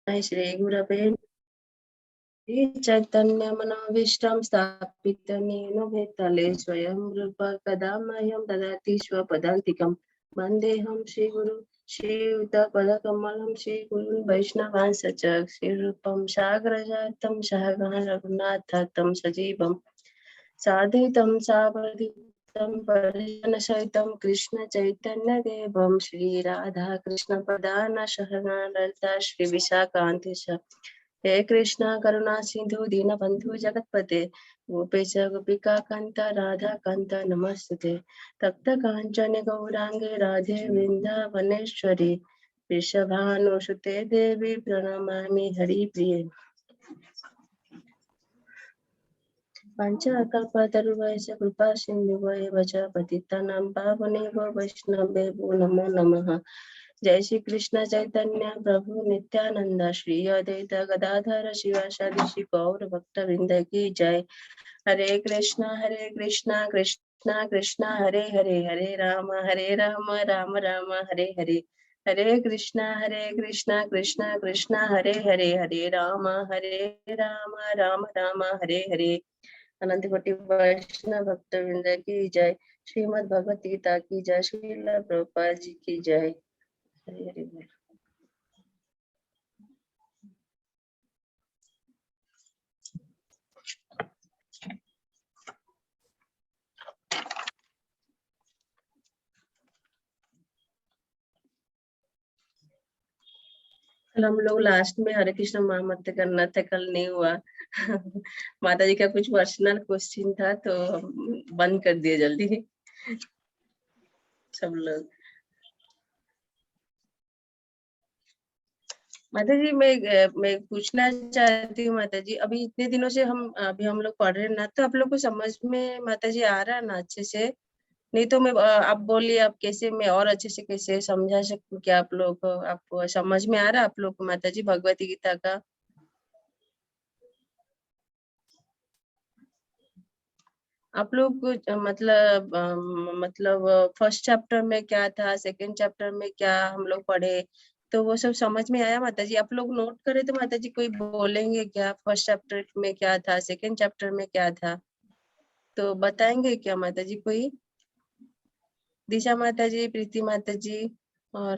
श्री गुरवे चैतन्य मनोभीष्टं स्थापितं येन भूतले स्वयं रूप कदा मह्यं ददाति स्वपदान्तिकं वन्देऽहं श्रीगुरु श्रीयुतपदकमलं श्रीगुरुन् वैष्णवांश्च श्रीरूपं साग्रजातं सहगण रघुनाथातं सजीवं साधितं सावधितं परिजनसहितं कृष्ण चैतन्य देवं श्री राधा कृष्ण पदान सहगण ललिता श्री विशाखान्ति हे कृष्णा करुणा सिंधु दीनबंधु जगतपते गोपेश गोपिका कांता राधा कांता नमस्ते तप्त कांचन गौरांगे राधे वृंदावनेश्वरी वृषभानुसुते देवी प्रणमामि हरिप्रिये पंचकल्पतरुवैश्च कृपा सिन्धुवैव च पतितानां पावनेभ्यो वैष्णवेभ्यो नमो नमः। जय श्री कृष्ण चैतन्य प्रभु नित्यानंद श्री अद्वैत गदाधर शिवासादि श्री गौर भक्त वृंद की जय। हरे कृष्णा कृष्णा कृष्णा हरे हरे हरे राम राम राम हरे हरे हरे कृष्णा कृष्णा कृष्णा हरे हरे हरे राम राम राम हरे हरे। अनंत कोटि वैष्णव भक्त वृंद की जय। श्रीमद् भगवत गीता की जय। श्रील प्रभुपाद जी की जय। हरे हरे बोल। कल हम लोग लास्ट में हरे कृष्ण महामंत्र करना था, कल नहीं हुआ। माता जी का कुछ पर्सनल क्वेश्चन था तो हम बंद कर दिए जल्दी सब लोग। माता जी मैं पूछना चाहती हूँ माता जी, अभी इतने दिनों से हम लोग पढ़ रहे हैं ना, तो आप लोग को समझ में माता जी आ रहा है ना अच्छे से? नहीं तो मैं आप बोलिए, आप कैसे मैं और अच्छे से कैसे समझा सकूं? क्या आप लोग को आपको समझ में आ रहा है आप लोग को माता जी भगवत गीता का? आप लोग को मतलब फर्स्ट चैप्टर में क्या था, सेकंड चैप्टर में क्या हम लोग पढ़े, तो वो सब समझ में आया माता जी? आप लोग नोट करे तो माता जी कोई बोलेंगे क्या फर्स्ट चैप्टर में क्या था, सेकंड चैप्टर में क्या था, तो बताएंगे क्या माता जी कोई? दिशा माता जी, प्रीति माता जी और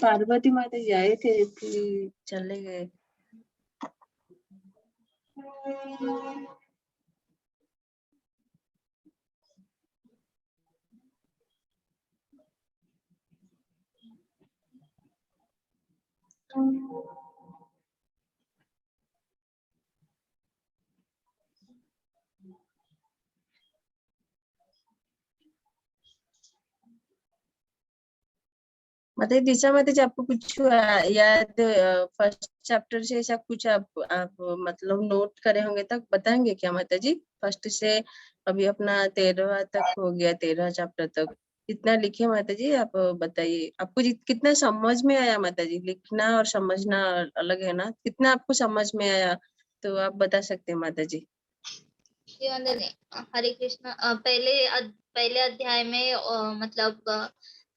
पार्वती माता जी आए थे फिर चले गए। मतलब दिशा माता जी आपको कुछ याद फर्स्ट चैप्टर से ऐसा कुछ आप मतलब नोट करे होंगे तक बताएंगे क्या माता जी? फर्स्ट से अभी अपना 13वां तक हो गया, 13वां चैप्टर तक कितना लिखे माता जी? आप बताइए, आपको कितना समझ में आया माता जी? लिखना और समझना अलग है ना, कितना आपको समझ में आया तो आप बता सकते हैं माता जी। हरे कृष्ण। पहले अध्याय में मतलब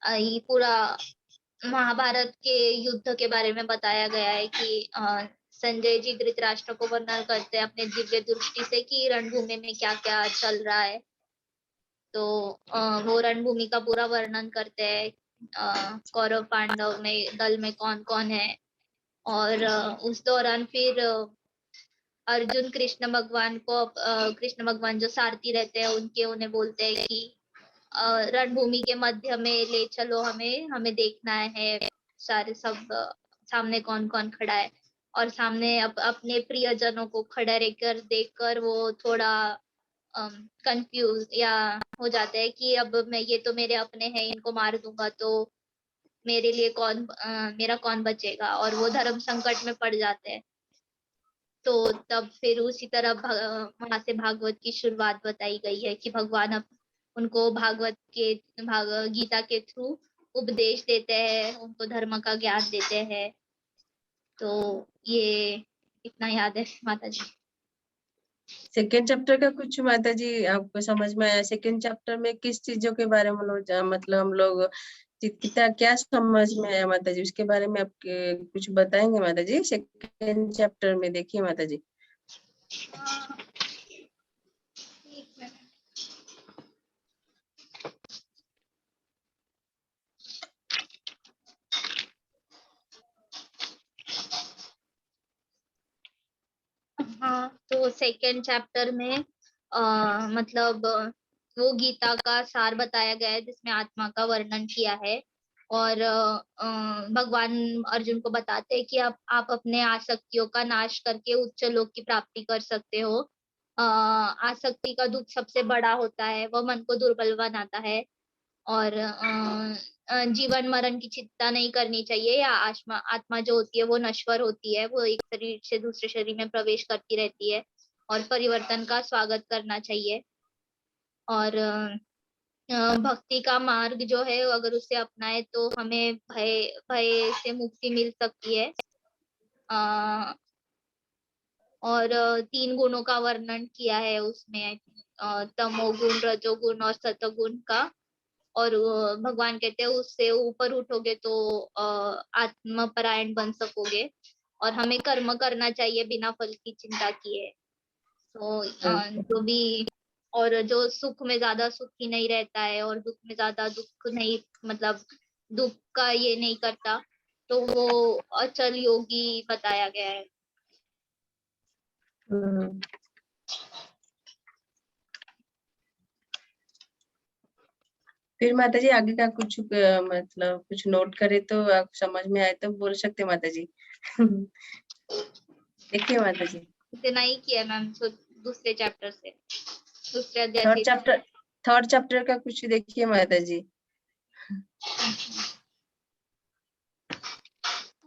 ये पूरा महाभारत के युद्ध के बारे में बताया गया है कि संजय जी धृतराष्ट्र को वर्णन करते हैं अपने दिव्य दृष्टि से कि रणभूमि में क्या क्या चल रहा है। तो वो रणभूमि का पूरा वर्णन करते हैं, कौरव पांडव में दल में कौन कौन है। और उस दौरान फिर अर्जुन कृष्ण भगवान जो सारथी रहते हैं उन्हें बोलते हैं कि रणभूमि के मध्य में ले चलो, हमें देखना है सारे सब सामने कौन कौन खड़ा है। और सामने अपने प्रियजनों को खड़ा रहकर देखकर वो थोड़ा कंफ्यूज या हो जाते हैं कि अब ये तो मेरे अपने हैं, इनको मार दूंगा तो मेरे लिए मेरा कौन बचेगा, और वो धर्म संकट में पड़ जाते हैं। तो तब फिर उसी तरह वहां से भागवत की शुरुआत बताई गई है कि भगवान अब उनको गीता के थ्रू उपदेश देते हैं, उनको धर्म का ज्ञान देते हैं। तो ये इतना याद है माता जी। सेकेंड चैप्टर का कुछ माता जी आपको समझ में आया? सेकेंड चैप्टर में किस चीजों के बारे में मतलब हम लोग कितना क्या समझ में आया माता जी, उसके बारे में आप कुछ बताएंगे माता जी? सेकंड चैप्टर में देखिए माता जी। हाँ, एक मिनट। हाँ, तो सेकेंड चैप्टर में मतलब वो गीता का सार बताया गया है जिसमें आत्मा का वर्णन किया है। और भगवान अर्जुन को बताते हैं कि आप अपने आसक्तियों का नाश करके उच्च लोक की प्राप्ति कर सकते हो। आसक्ति का दुख सबसे बड़ा होता है, वह मन को दुर्बल बनाता है। और जीवन मरण की चिंता नहीं करनी चाहिए, या आत्मा जो होती है वो नश्वर होती है, वो एक शरीर से दूसरे शरीर में प्रवेश करती रहती है। और परिवर्तन का स्वागत करना चाहिए। और भक्ति का मार्ग जो है अगर उसे अपनाए तो हमें भय भय से मुक्ति मिल सकती है। अ, और 3 गुणों का वर्णन किया है उसमें, तमोगुण, रजोगुण और सतोगुण का। और भगवान कहते हैं उससे ऊपर उठोगे तो आत्मपरायण बन सकोगे। और हमें कर्म करना चाहिए बिना फल की चिंता किए। तो जो भी, और जो सुख में ज्यादा सुखी नहीं रहता है और दुख में ज्यादा दुख नहीं, मतलब दुख का ये नहीं करता, तो वो अचल योगी बताया गया है। हम्म। फिर माता जी आगे का कुछ मतलब कुछ नोट करे तो आप समझ में आए तो बोल सकते माता जी। देखिए माता जी, इतना ही किया मैम, तो दूसरे चैप्टर से, दूसरे अध्याय थर्ड से। चैप्टर थर्ड चैप्टर का कुछ देखिए माता जी।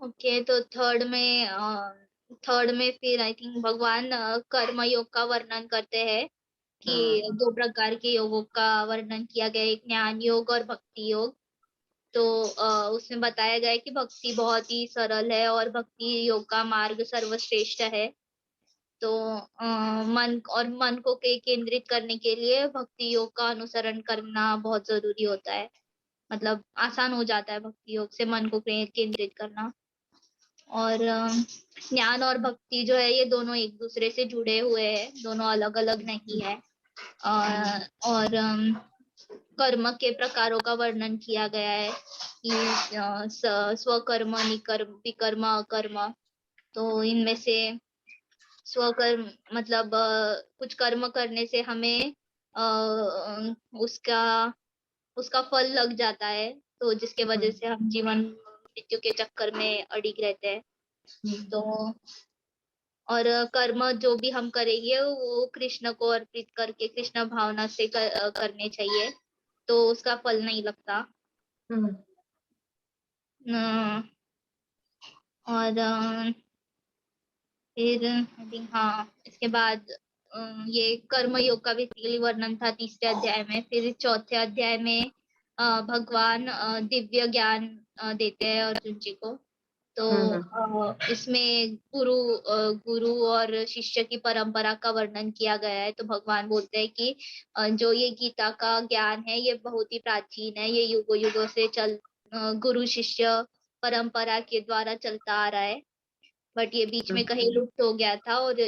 ओके, तो थर्ड में फिर आई थिंक भगवान कर्म योग का वर्णन करते हैं कि हाँ। 2 प्रकार के योगों का वर्णन किया गया है, एक ज्ञान योग और भक्ति योग। तो उसमें बताया गया है कि भक्ति बहुत ही सरल है और भक्ति योग का मार्ग सर्वश्रेष्ठ है। तो मन को केंद्रित करने के लिए भक्ति योग का अनुसरण करना बहुत जरूरी होता है। मतलब आसान हो जाता है भक्ति योग से मन को केंद्रित करना। और ज्ञान और भक्ति जो है ये दोनों एक दूसरे से जुड़े हुए हैं, दोनों अलग अलग नहीं है। और कर्म के प्रकारों का वर्णन किया गया है कि स्वकर्म, निकर्म, विकर्म, अकर्म। तो इनमें से स्वकर्म मतलब कुछ कर्म करने से हमें उसका उसका फल लग जाता है, तो जिसके वजह से हम जीवन मृत्यु के चक्कर में अड़िग रहते हैं। तो और कर्म जो भी हम करेंगे वो कृष्ण को अर्पित करके कृष्ण भावना से करने चाहिए, तो उसका फल नहीं लगता। अ, और फिर आई थिंक हाँ, इसके बाद ये कर्म योग का बेसिकली वर्णन था तीसरे अध्याय में। फिर चौथे अध्याय में भगवान दिव्य ज्ञान देते हैं अर्जुन जी को। तो इसमें गुरु और शिष्य की परंपरा का वर्णन किया गया है। तो भगवान बोलते हैं कि जो ये गीता का ज्ञान है ये बहुत ही प्राचीन है, ये युगों युगों से गुरु शिष्य परंपरा के द्वारा चलता आ रहा है। बट ये बीच में कहीं लुप्त हो गया था, और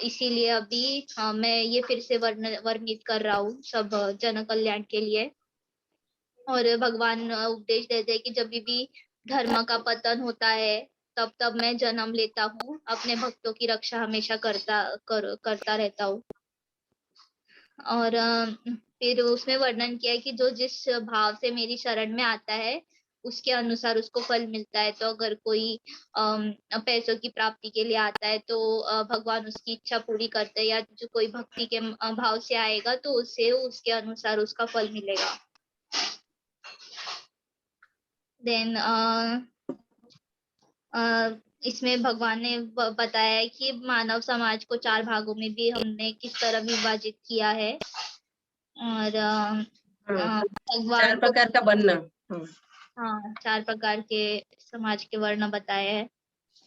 इसीलिए अभी मैं ये फिर से वर्णित कर रहा हूँ सब जन कल्याण के लिए। और भगवान उपदेश देते हैं कि जब भी धर्म का पतन होता है तब तब मैं जन्म लेता हूँ, अपने भक्तों की रक्षा हमेशा करता रहता हूँ। और फिर उसमें वर्णन किया है कि जो जिस भाव से मेरी शरण में आता है उसके अनुसार उसको फल मिलता है। तो अगर कोई पैसों की प्राप्ति के लिए आता है तो भगवान उसकी इच्छा पूरी करते हैं, या जो कोई भक्ति के भाव से आएगा तो उसे उसके अनुसार उसका फल मिलेगा। देन इसमें भगवान ने बताया है कि मानव समाज को 4 भागों में भी हमने किस तरह विभाजित किया है। और 4 भगवान को, प्रकार का बनना। हाँ, 4 प्रकार के समाज के वर्ण बताए हैं।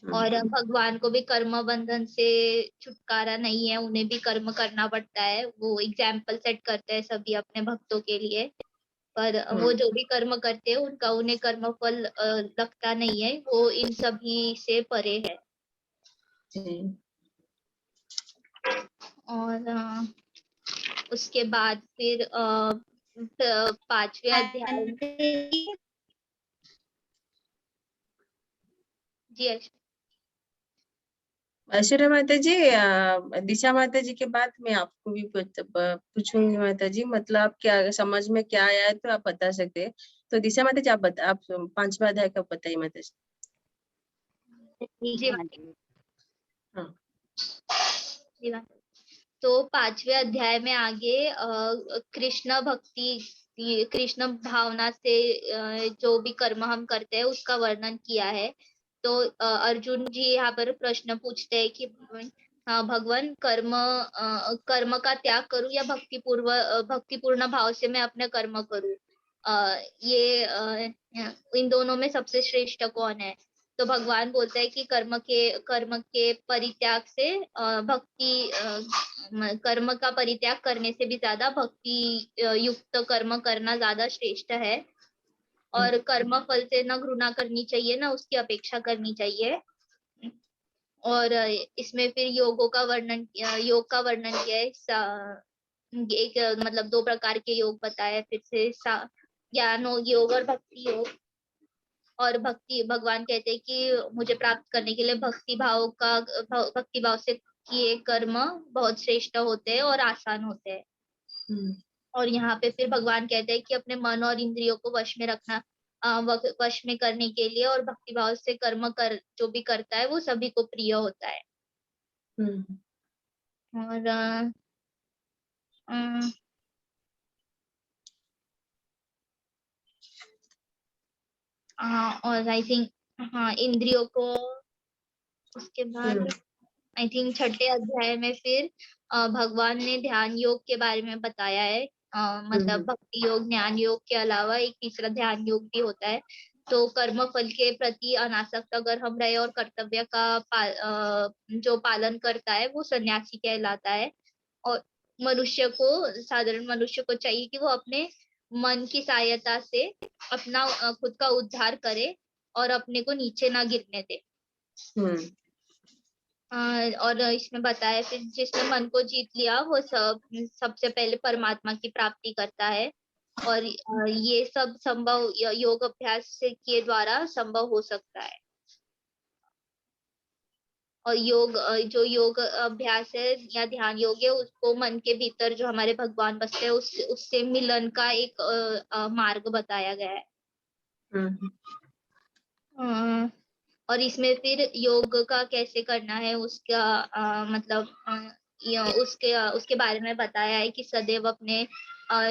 और भगवान को भी कर्म बंधन से छुटकारा नहीं है, उन्हें भी कर्म करना पड़ता है। वो एग्जाम्पल सेट करते हैं सभी अपने भक्तों के लिए। पर वो जो भी कर्म करते हैं उनका उन्हें कर्म फल लगता नहीं है, वो इन सभी से परे है। जी। और उसके बाद फिर 5वें अध्याय में जी ऐश्वर्या माता जी, दिशा माता जी के बाद मैं आपको भी पूछूंगी माता जी, मतलब आप क्या समझ में क्या आया है तो आप बता सकते हैं। तो दिशा माता जी आप 5वां अध्याय का बताइए माता जी। जी हाँ। जी मैम। तो 5वें अध्याय में आगे कृष्ण भक्ति, कृष्ण भावना से जो भी कर्म हम करते हैं उसका वर्णन किया है। तो अर्जुन जी यहाँ पर प्रश्न पूछते हैं कि भगवान कर्म का त्याग करूं या भक्तिपूर्ण भाव से मैं अपने कर्म करूं, इन दोनों में सबसे श्रेष्ठ कौन है? तो भगवान बोलते हैं कि कर्म के परित्याग से कर्म का परित्याग करने से भी ज्यादा भक्ति युक्त कर्म करना ज्यादा श्रेष्ठ है। और कर्म फल से न घृणा करनी चाहिए, ना उसकी अपेक्षा करनी चाहिए। और इसमें फिर योग का वर्णन किया है। एक मतलब 2 प्रकार के योग बताए फिर से, ज्ञान योग और भक्ति योग। और भगवान कहते हैं कि मुझे प्राप्त करने के लिए भक्ति भाव से किए कर्म बहुत श्रेष्ठ होते हैं और आसान होते हैं। और यहाँ पे फिर भगवान कहते हैं कि अपने मन और इंद्रियों को वश में रखना, वश में करने के लिए, और भक्ति भाव से जो भी करता है वो सभी को प्रिय होता है। और और आई थिंक इंद्रियों को, उसके बाद आई थिंक 6ठे अध्याय में फिर भगवान ने ध्यान योग के बारे में बताया है। मतलब भक्ति योग, ज्ञान योग के अलावा एक तीसरा ध्यान योग भी होता है। तो कर्म फल के प्रति अनासक्त अगर हम रहे और कर्तव्य का जो पालन करता है वो सन्यासी कहलाता है। और साधारण मनुष्य को चाहिए कि वो अपने मन की सहायता से अपना खुद का उद्धार करे और अपने को नीचे ना गिरने दे। और इसमें बताया फिर जिसने मन को जीत लिया वो सबसे पहले परमात्मा की प्राप्ति करता है। और ये सब संभव योग अभ्यास के द्वारा संभव हो सकता है। और जो योग अभ्यास है या ध्यान योग है, उसको मन के भीतर जो हमारे भगवान बसते हैं उससे मिलन का एक मार्ग बताया गया है। और इसमें फिर योग का कैसे करना है उसका मतलब उसके बारे में बताया है कि सदैव अपने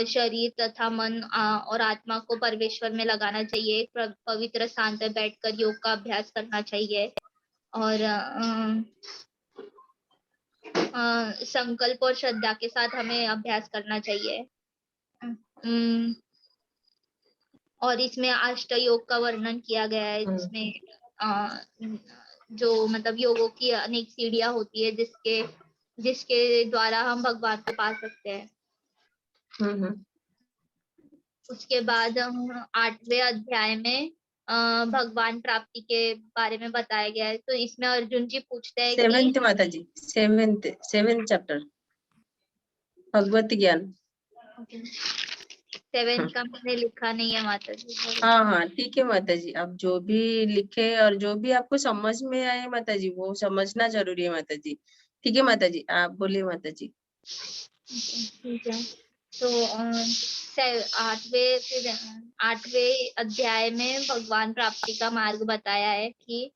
शरीर तथा मन और आत्मा को परमेश्वर में लगाना चाहिए। पवित्र स्थान पर बैठकर योग का अभ्यास करना चाहिए। और संकल्प और श्रद्धा के साथ हमें अभ्यास करना चाहिए। और इसमें अष्ट योग का वर्णन किया गया है, जिसमें जो मतलब योगों की अनेक सीढ़ियां होती है जिसके द्वारा हम भगवान को पा सकते हैं। उसके बाद 8वें अध्याय में भगवान प्राप्ति के बारे में बताया गया है। तो इसमें अर्जुन जी पूछते हैं कि 7th माता जी, 7th चैप्टर भगवत ज्ञान। 7 का मैंने लिखा नहीं है माता जी। हाँ ठीक है माता जी, आप जो भी लिखे और जो भी आपको समझ में आए माता जी वो समझना जरूरी है माता जी। ठीक है माता जी, आप बोलिए माता जी। ठीक है। तो 8वें अध्याय में भगवान प्राप्ति का मार्ग बताया है कि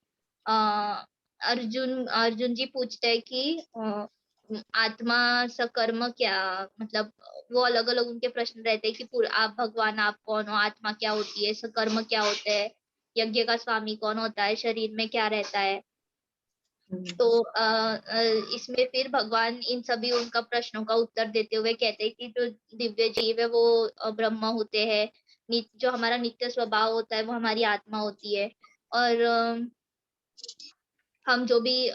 अर्जुन जी पूछते हैं कि आत्मा सकर्म क्या, मतलब वो अलग अलग उनके प्रश्न रहते हैं कि आप भगवान आप कौन हो, आत्मा क्या होती है, सकर्म क्या होता है, यज्ञ का स्वामी कौन होता है, शरीर में क्या रहता है। तो इसमें फिर भगवान इन सभी उनका प्रश्नों का उत्तर देते हुए कहते हैं कि जो दिव्य जीव है वो ब्रह्म होते हैं, जो हमारा नित्य स्वभाव होता है वो हमारी आत्मा होती है। और हम जो भी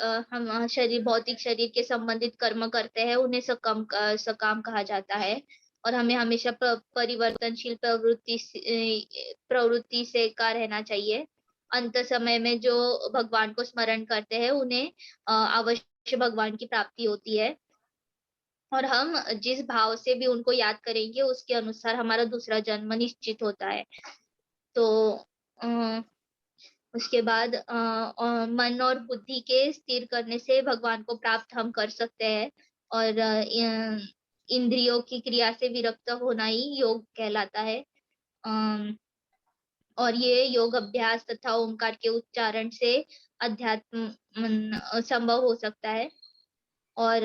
भौतिक शरीर के संबंधित कर्म करते हैं उन्हें सकाम कहा जाता है। और हमें हमेशा परिवर्तनशील प्रवृत्ति से का रहना चाहिए। अंत समय में जो भगवान को स्मरण करते हैं उन्हें अवश्य भगवान की प्राप्ति होती है, और हम जिस भाव से भी उनको याद करेंगे उसके अनुसार हमारा दूसरा जन्म निश्चित होता है। तो अ, उसके बाद मन और बुद्धि के स्थिर करने से भगवान को प्राप्त हम कर सकते हैं, और इंद्रियों की क्रिया से विरक्त होना ही योग कहलाता है। अम, और ये योग अभ्यास तथा ओंकार के उच्चारण से अध्यात्म संभव हो सकता है। और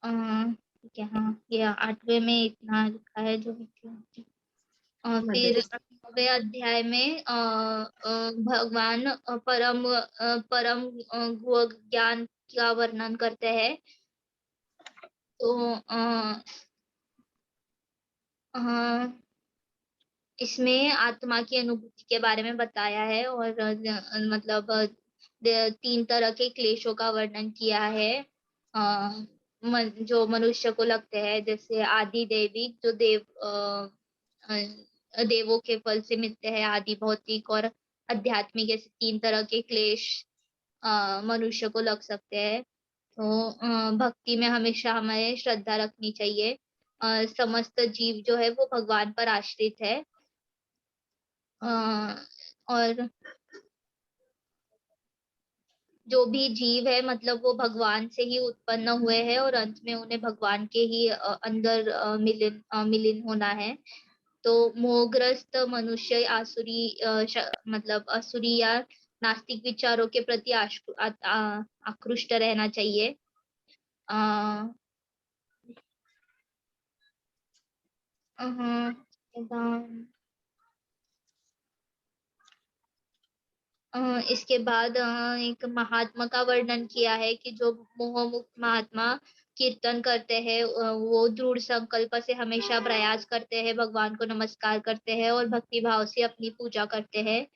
ठीक है, हाँ, ये 8वें में इतना लिखा है जो फिर 9वें अध्याय में भगवान परम गुह ज्ञान का वर्णन करते हैं। तो इसमें आत्मा की अनुभूति के बारे में बताया है, और मतलब 3 तरह के क्लेशों का वर्णन किया है जो मनुष्य को लगते हैं, जैसे आदि दैविक जो देवों के फल से मिलते हैं, आदि भौतिक और आध्यात्मिक, ऐसे 3 तरह के क्लेश मनुष्य को लग सकते हैं। तो भक्ति में हमेशा हमें श्रद्धा रखनी चाहिए। समस्त जीव जो है वो भगवान पर आश्रित है, और जो भी जीव है मतलब वो भगवान से ही उत्पन्न हुए हैं, और अंत में उन्हें भगवान के ही अंदर मिलिन होना है। तो मोहग्रस्त मनुष्य मतलब असुरी या नास्तिक विचारों के प्रति आकृष्ट रहना चाहिए। अ, इसके बाद एक महात्मा का वर्णन किया है कि जो मोह मुक्त महात्मा कीर्तन करते हैं, वो दृढ़ संकल्प से हमेशा प्रयास करते हैं, भगवान को नमस्कार करते हैं और भक्ति भाव से अपनी पूजा करते हैं।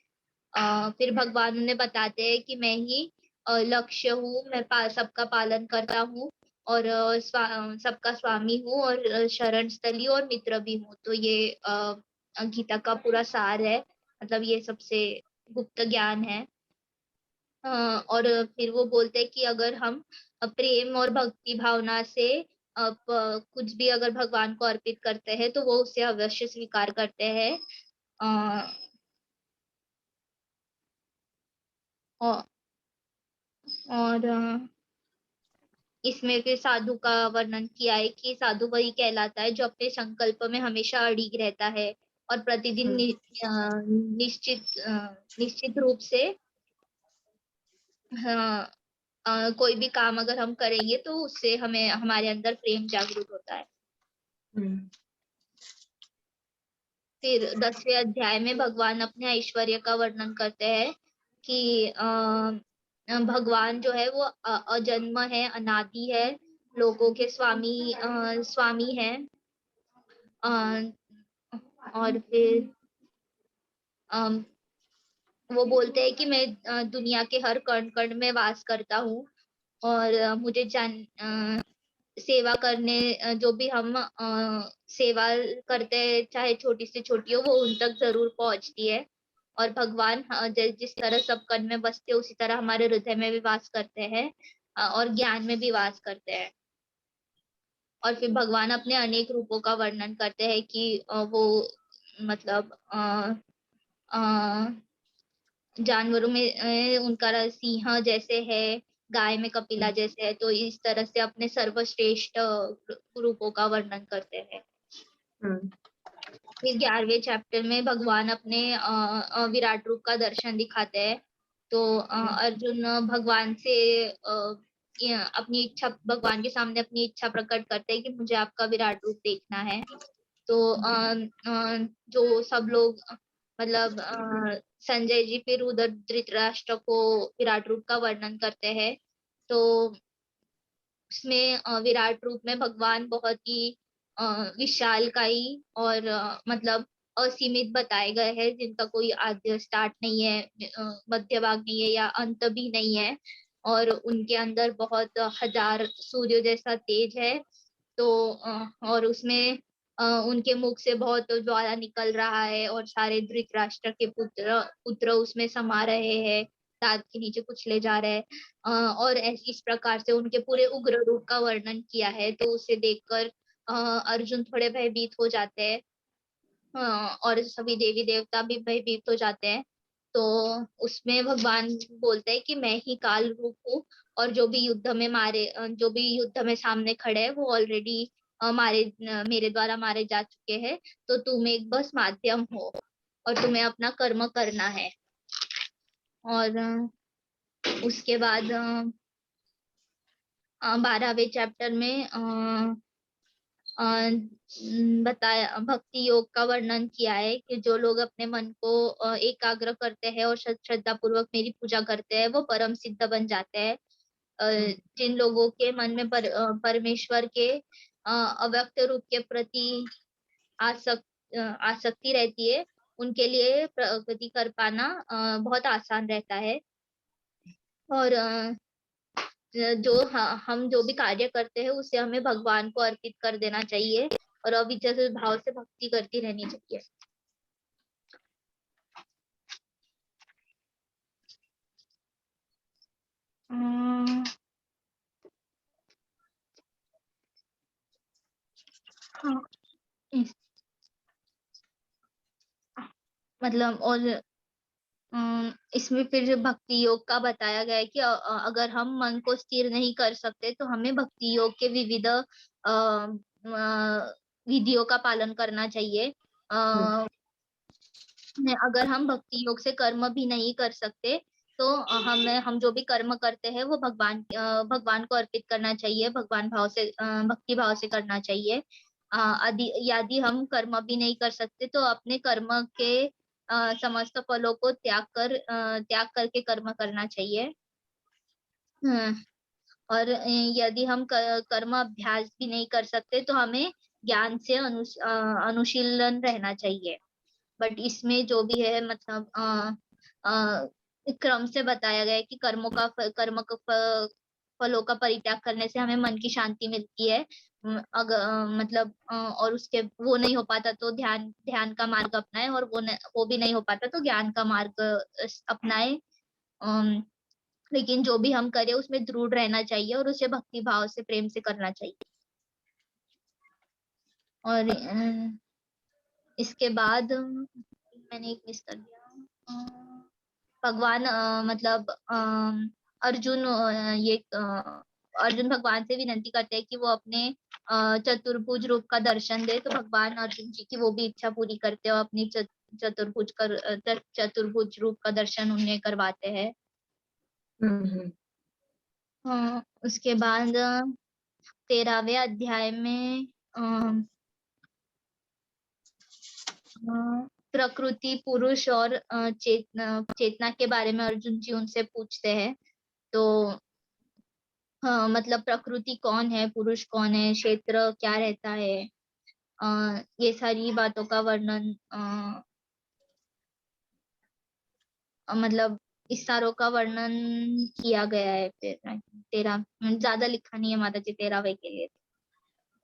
फिर भगवान उन्हें बताते हैं कि मैं ही लक्ष्य हूँ, मैं सबका पालन करता हूँ, और सबका स्वामी हूँ, और शरण स्थली और मित्र भी हूँ। तो ये गीता का पूरा सार है, मतलब ये सबसे गुप्त ज्ञान है। और फिर वो बोलते हैं कि अगर हम प्रेम और भक्ति भावना से कुछ भी अगर भगवान को अर्पित करते हैं तो वो उसे अवश्य स्वीकार करते हैं। अ, औ- और इसमें फिर साधु का वर्णन किया है कि साधु वही कहलाता है जो अपने संकल्प में हमेशा अड़िग रहता है, और प्रतिदिन निश्चित रूप से हाँ, कोई भी काम अगर हम करेंगे तो उससे हमें हमारे अंदर प्रेम जागृत होता है। फिर 10वें अध्याय में भगवान अपने ऐश्वर्य का वर्णन करते हैं कि भगवान जो है वो अजन्म है, अनादि है, लोगों के स्वामी है। और फिर अम, वो बोलते हैं कि मैं दुनिया के हर कण कण में वास करता हूँ, और मुझे सेवा करने जो भी हम सेवा करते हैं, चाहे छोटी से छोटी हो, वो उन तक जरूर पहुंचती है। और भगवान जिस तरह सब कण में बसते उसी तरह हमारे हृदय में भी वास करते हैं, और ज्ञान में भी वास करते हैं। और फिर भगवान अपने अनेक रूपों का वर्णन करते हैं कि वो मतलब जानवरों में उनका सिंह जैसे है, गाय में कपिला जैसे है, तो इस तरह से अपने सर्वश्रेष्ठ रूपों का वर्णन करते हैं। फिर 11वें चैप्टर में भगवान अपने विराट रूप का दर्शन दिखाते हैं। तो अर्जुन भगवान से अपनी इच्छा, भगवान के सामने अपनी इच्छा प्रकट करते हैं कि मुझे आपका विराट रूप देखना है। तो जो सब लोग मतलब संजय जी फिर उधर धृतराष्ट्र को विराट रूप का वर्णन करते हैं। तो उसमें विराट रूप में भगवान बहुत ही विशालकायी और मतलब असीमित बताए गए हैं, जिनका कोई आद्य स्टार्ट नहीं है, मध्य भाग नहीं है या अंत भी नहीं है। और उनके अंदर बहुत हजार सूर्य जैसा तेज है। तो और उसमें उनके मुख से बहुत ज्वाला निकल रहा है और सारे धृतराष्ट्र के पुत्र पुत्र उसमें समा रहे हैं, दांत के नीचे कुचले जा रहे हैं। और इस प्रकार से उनके पूरे उग्र रूप का वर्णन किया है। तो उसे देखकर अर्जुन थोड़े भयभीत हो जाते हैं। और सभी देवी देवता भी भयभीत हो जाते हैं। तो उसमें भगवान बोलते हैं कि मैं ही काल रूप हूँ, और जो भी युद्ध में सामने खड़े हैं वो ऑलरेडी मेरे द्वारा मारे जा चुके हैं। तो तुम एक बस माध्यम हो और तुम्हें अपना कर्म करना है। और उसके बाद 12वें चैप्टर में बताया, भक्ति योग का वर्णन किया है कि जो लोग अपने मन को एकाग्र करते हैं और श्रद्धा पूर्वक मेरी पूजा करते हैं वो परम सिद्ध बन जाते हैं। जिन लोगों के मन में परमेश्वर के अव्यक्त रूप के प्रति आसक्ति रहती है, उनके लिए प्रगति कर पाना बहुत आसान रहता है। और हम जो भी कार्य करते हैं उसे हमें भगवान को अर्पित कर देना चाहिए और अविचल भाव से भक्ति करती रहनी चाहिए। हाँ, मतलब और इसमें फिर भक्ति योग का बताया गया है कि अगर हम मन को स्थिर नहीं कर सकते तो हमें भक्ति योग के विविध विधियों का पालन करना चाहिए। अगर हम भक्ति योग से कर्म भी नहीं कर सकते तो हम जो भी कर्म करते हैं वो भगवान को अर्पित करना चाहिए, भगवान भाव से भक्ति भाव से करना चाहिए। यदि हम कर्म भी नहीं कर सकते तो अपने कर्म के समस्त फलों को त्याग करके कर्म करना चाहिए। और यदि हम कर्म अभ्यास भी नहीं कर सकते तो हमें ज्ञान से अनुशीलन रहना चाहिए। बट इसमें जो भी है मतलब क्रम से बताया गया है कि कर्म का फलों का परित्याग करने से हमें मन की शांति मिलती है। अगर मतलब और उसके वो नहीं हो पाता तो ध्यान का मार्ग अपनाए, और वो भी नहीं हो पाता तो ज्ञान का मार्ग अपनाए। लेकिन जो भी हम करें उसमें दृढ़ रहना चाहिए और उसे भक्ति भाव से प्रेम से करना चाहिए। और इसके बाद मैंने एक मिस कर दिया। भगवान मतलब अर्जुन भगवान से विनती करते हैं कि वो अपने चतुर्भुज रूप का दर्शन दे। तो भगवान अर्जुन जी की वो भी इच्छा पूरी करते हैं और अपनी चतुर्भुज रूप का दर्शन उन्हें करवाते हैं। उसके बाद 13वें अध्याय में प्रकृति, पुरुष और चेतना के बारे में अर्जुन जी उनसे पूछते हैं। तो मतलब प्रकृति कौन है, पुरुष कौन है, क्षेत्र क्या रहता है, ये सारी बातों का वर्णन मतलब इस सारों का वर्णन किया गया है। फिर 13 ज्यादा लिखा नहीं है माता जी 13वें के लिए।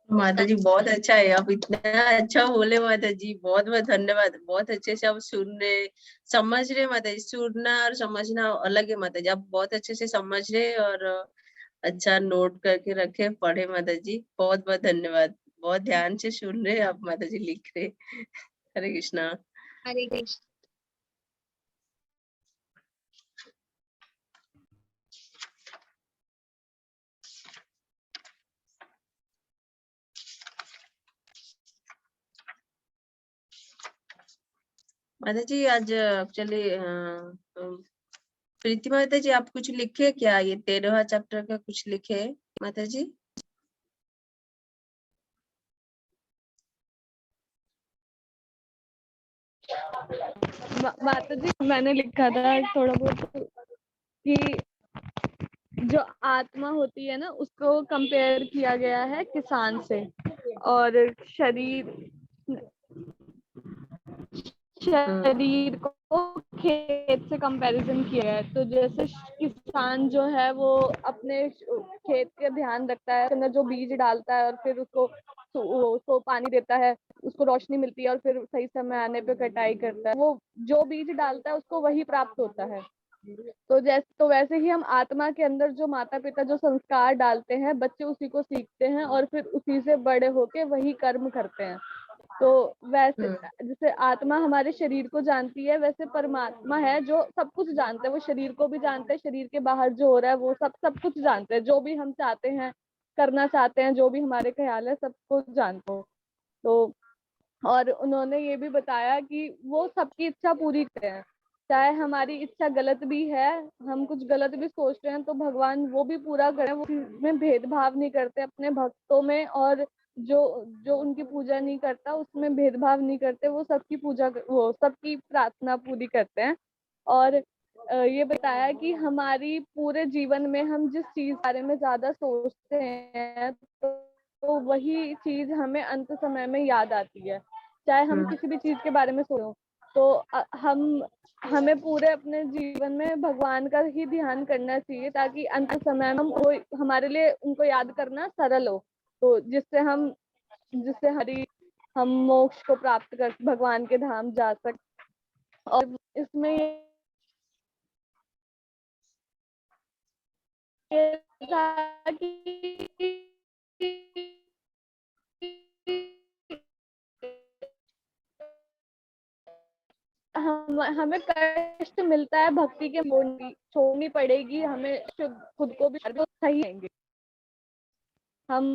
माता जी बहुत अच्छा है, आप इतना अच्छा बोले माता जी, बहुत बहुत धन्यवाद। बहुत अच्छे से आप सुन रहे, समझ रहे माता जी। सुनना और समझना अलग है माता जी, आप बहुत अच्छे से समझ रहे और अच्छा नोट करके रखे, पढ़े माता जी। बहुत बहुत धन्यवाद, बहुत ध्यान से सुन रहे आप माता जी, लिख रहे। हरे कृष्णा। हरे कृष्ण। माता जी आज एक्चुअली प्रीति माता जी आप कुछ लिखे क्या, ये 13वां चैप्टर का कुछ लिखे माता जी? माता जी मैंने लिखा था थोड़ा बहुत कि जो आत्मा होती है ना उसको कंपेयर किया गया है किसान से, और शरीर को खेत से कंपैरिजन किया है। तो जैसे किसान जो है वो अपने खेत का ध्यान रखता है, अंदर जो बीज डालता है और फिर उसको पानी देता है, उसको रोशनी मिलती है और फिर सही समय आने पे कटाई करता है। वो जो बीज डालता है उसको वही प्राप्त होता है। तो वैसे ही हम आत्मा के अंदर जो माता पिता जो संस्कार डालते हैं, बच्चे उसी को सीखते हैं और फिर उसी से बड़े होके वही कर्म करते हैं। तो वैसे जैसे आत्मा हमारे शरीर को जानती है, वैसे परमात्मा है जो सब कुछ जानता है। वो शरीर को भी जानता है, शरीर के बाहर जो हो रहा है वो सब कुछ जानते हैं। जो भी हम चाहते हैं, करना चाहते हैं, जो भी हमारे ख्याल है, सब कुछ जानते हो। तो और उन्होंने ये भी बताया कि वो सबकी इच्छा पूरी करते हैं, चाहे हमारी इच्छा गलत भी है, हम कुछ गलत भी सोच रहे हैं तो भगवान वो भी पूरा करें। वो में भेदभाव नहीं करते अपने भक्तों में, और जो जो उनकी पूजा नहीं करता उसमें भेदभाव नहीं करते। वो सबकी प्रार्थना पूरी करते हैं। और ये बताया कि हमारी पूरे जीवन में हम जिस चीज के बारे में ज्यादा सोचते हैं तो वही चीज हमें अंत समय में याद आती है। चाहे हम किसी भी चीज के बारे में सोचो तो हमें पूरे अपने जीवन में भगवान का ही ध्यान करना चाहिए, ताकि अंत समय में हमारे लिए उनको याद करना सरल हो, तो जिससे हम मोक्ष को प्राप्त कर भगवान के धाम जा सकते। और इसमें ये था कि हमें कष्ट मिलता है, भक्ति के छोड़नी पड़ेगी हमें, खुद को भी सही रहेंगे। हम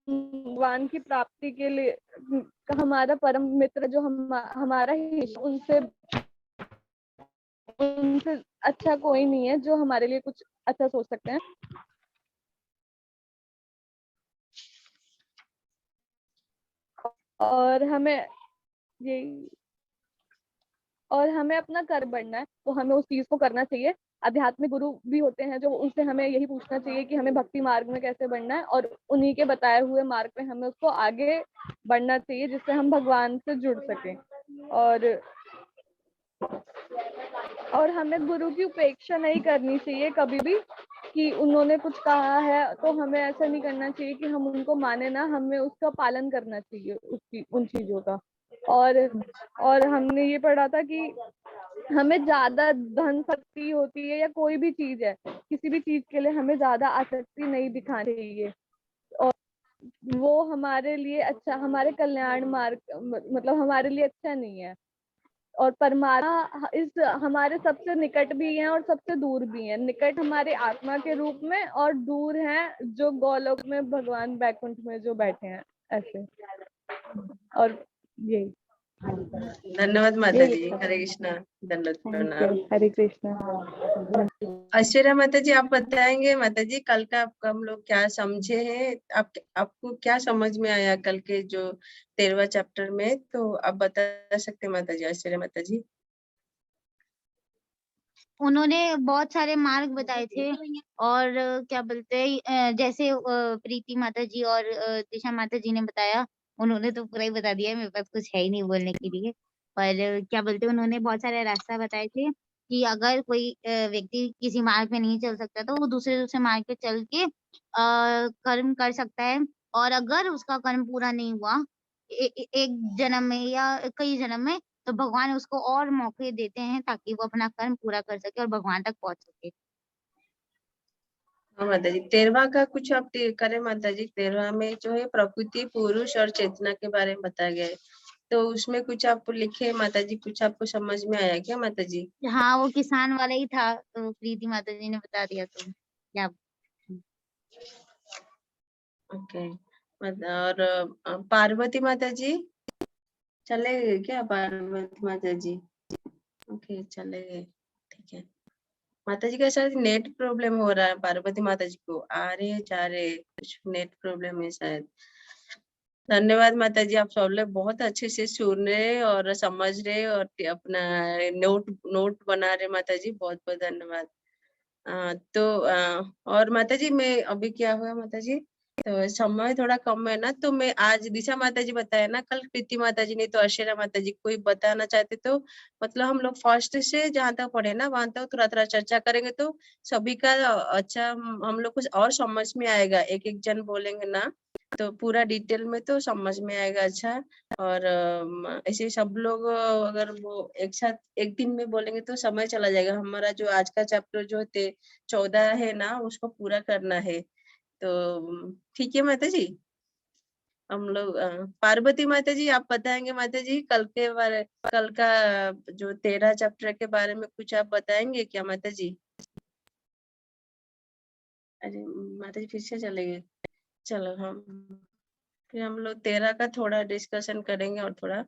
भगवान की प्राप्ति के लिए हमारा परम मित्र जो हमारा ही, उनसे अच्छा कोई नहीं है जो हमारे लिए कुछ अच्छा सोच सकते हैं। और हमें अपना कर्म बढ़ना है, तो हमें उस चीज को करना चाहिए। आध्यात्मिक गुरु भी होते हैं जो उनसे हमें यही पूछना चाहिए कि हमें भक्ति मार्ग में कैसे बढ़ना है, और उन्हीं के बताए हुए मार्ग पे हमें उसको आगे बढ़ना चाहिए, जिससे हम भगवान से जुड़ सकें। और हमें गुरु की उपेक्षा नहीं करनी चाहिए कभी भी, कि उन्होंने कुछ कहा है तो हमें ऐसा नहीं करना चाहिए कि हम उनको माने ना, हमें उसका पालन करना चाहिए उन चीजों का। और हमने ये पढ़ा था कि हमें ज्यादा धन शक्ति होती है या कोई भी चीज है, किसी भी चीज के लिए हमें ज्यादा आसक्ति नहीं दिखानी चाहिए, और वो हमारे लिए अच्छा, हमारे कल्याण मार्ग मतलब हमारे लिए अच्छा नहीं है। और परमात्मा हमारे सबसे निकट भी हैं और सबसे दूर भी हैं। निकट हमारे आत्मा के रूप में, और दूर हैं जो गोलोक में भगवान बैकुंठ में जो बैठे हैं, ऐसे। और यही। धन्यवाद माता जी। हरे कृष्णा। दंडवत प्रणाम। हरे कृष्णा। ऐश्वर्या माता जी, आप बताएंगे माता जी कल का हम लोग क्या समझे हैं? आपको क्या समझ में आया कल के जो 13वां चैप्टर में? तो आप बता सकते माता जी, ऐश्वर्या माता जी। उन्होंने बहुत सारे मार्ग बताए थे, और क्या बोलते हैं, जैसे प्रीति माता जी और दिशा माता जी ने बताया, उन्होंने तो पूरा ही बता दिया, मेरे पास कुछ है ही नहीं बोलने के लिए। पर क्या बोलते हैं, उन्होंने बहुत सारे रास्ता बताए थे कि अगर कोई व्यक्ति किसी मार्ग पे नहीं चल सकता तो वो दूसरे मार्ग पे चल के कर्म कर सकता है, और अगर उसका कर्म पूरा नहीं हुआ एक जन्म में या कई जन्म में, तो भगवान उसको और मौके देते हैं ताकि वो अपना कर्म पूरा कर सके और भगवान तक पहुंच सके। हाँ माता जी, 13वां का कुछ आप करें माता जी। 13वां में जो है प्रकृति, पुरुष और चेतना के बारे में बताया गया है, तो उसमें कुछ आप लिखे माता जी, कुछ आपको समझ में आया क्या माता जी? हाँ, वो किसान वाला ही था, तो प्रीति माता जी ने बता दिया, तो क्या। ओके। और पार्वती माता जी चले गए क्या? पार्वती माता जी ओके, चले गए, ठीक है। माता जी का शायद नेट प्रॉब्लम हो रहा है। पार्वती माता जी को आ रहे जा रहे, कुछ नेट प्रॉब्लम है शायद। धन्यवाद माता जी, आप सब लोग बहुत अच्छे से सुन रहे और समझ रहे और अपना नोट बना रहे माता जी, बहुत बहुत धन्यवाद। और माता जी मैं अभी क्या हुआ माता जी, तो समय थोड़ा कम है ना, तो मैं आज दिशा माता जी बताया ना, कल प्रीति माता जी, नहीं तो अशेरा माता जी, कोई बताना चाहते तो मतलब हम लोग फर्स्ट से जहाँ तक पढ़े ना वहां तक थोड़ा थोड़ा चर्चा करेंगे तो सभी का अच्छा हम लोग को और समझ में आएगा। एक एक जन बोलेंगे ना तो पूरा डिटेल में तो समझ में आएगा अच्छा। और ऐसे सब लोग अगर वो एक साथ एक दिन में बोलेंगे तो समय चला जाएगा। हमारा जो आज का चैप्टर जो 14 है ना उसको पूरा करना है। तो ठीक है माता जी, हम लोग पार्वती माता जी आप बताएंगे माता जी कल के बारे, कल का जो 13 चैप्टर के बारे में कुछ आप बताएंगे क्या माता जी? अरे माता जी फिर से चले गए। चलो फिर हम लोग 13 का थोड़ा डिस्कशन करेंगे और थोड़ा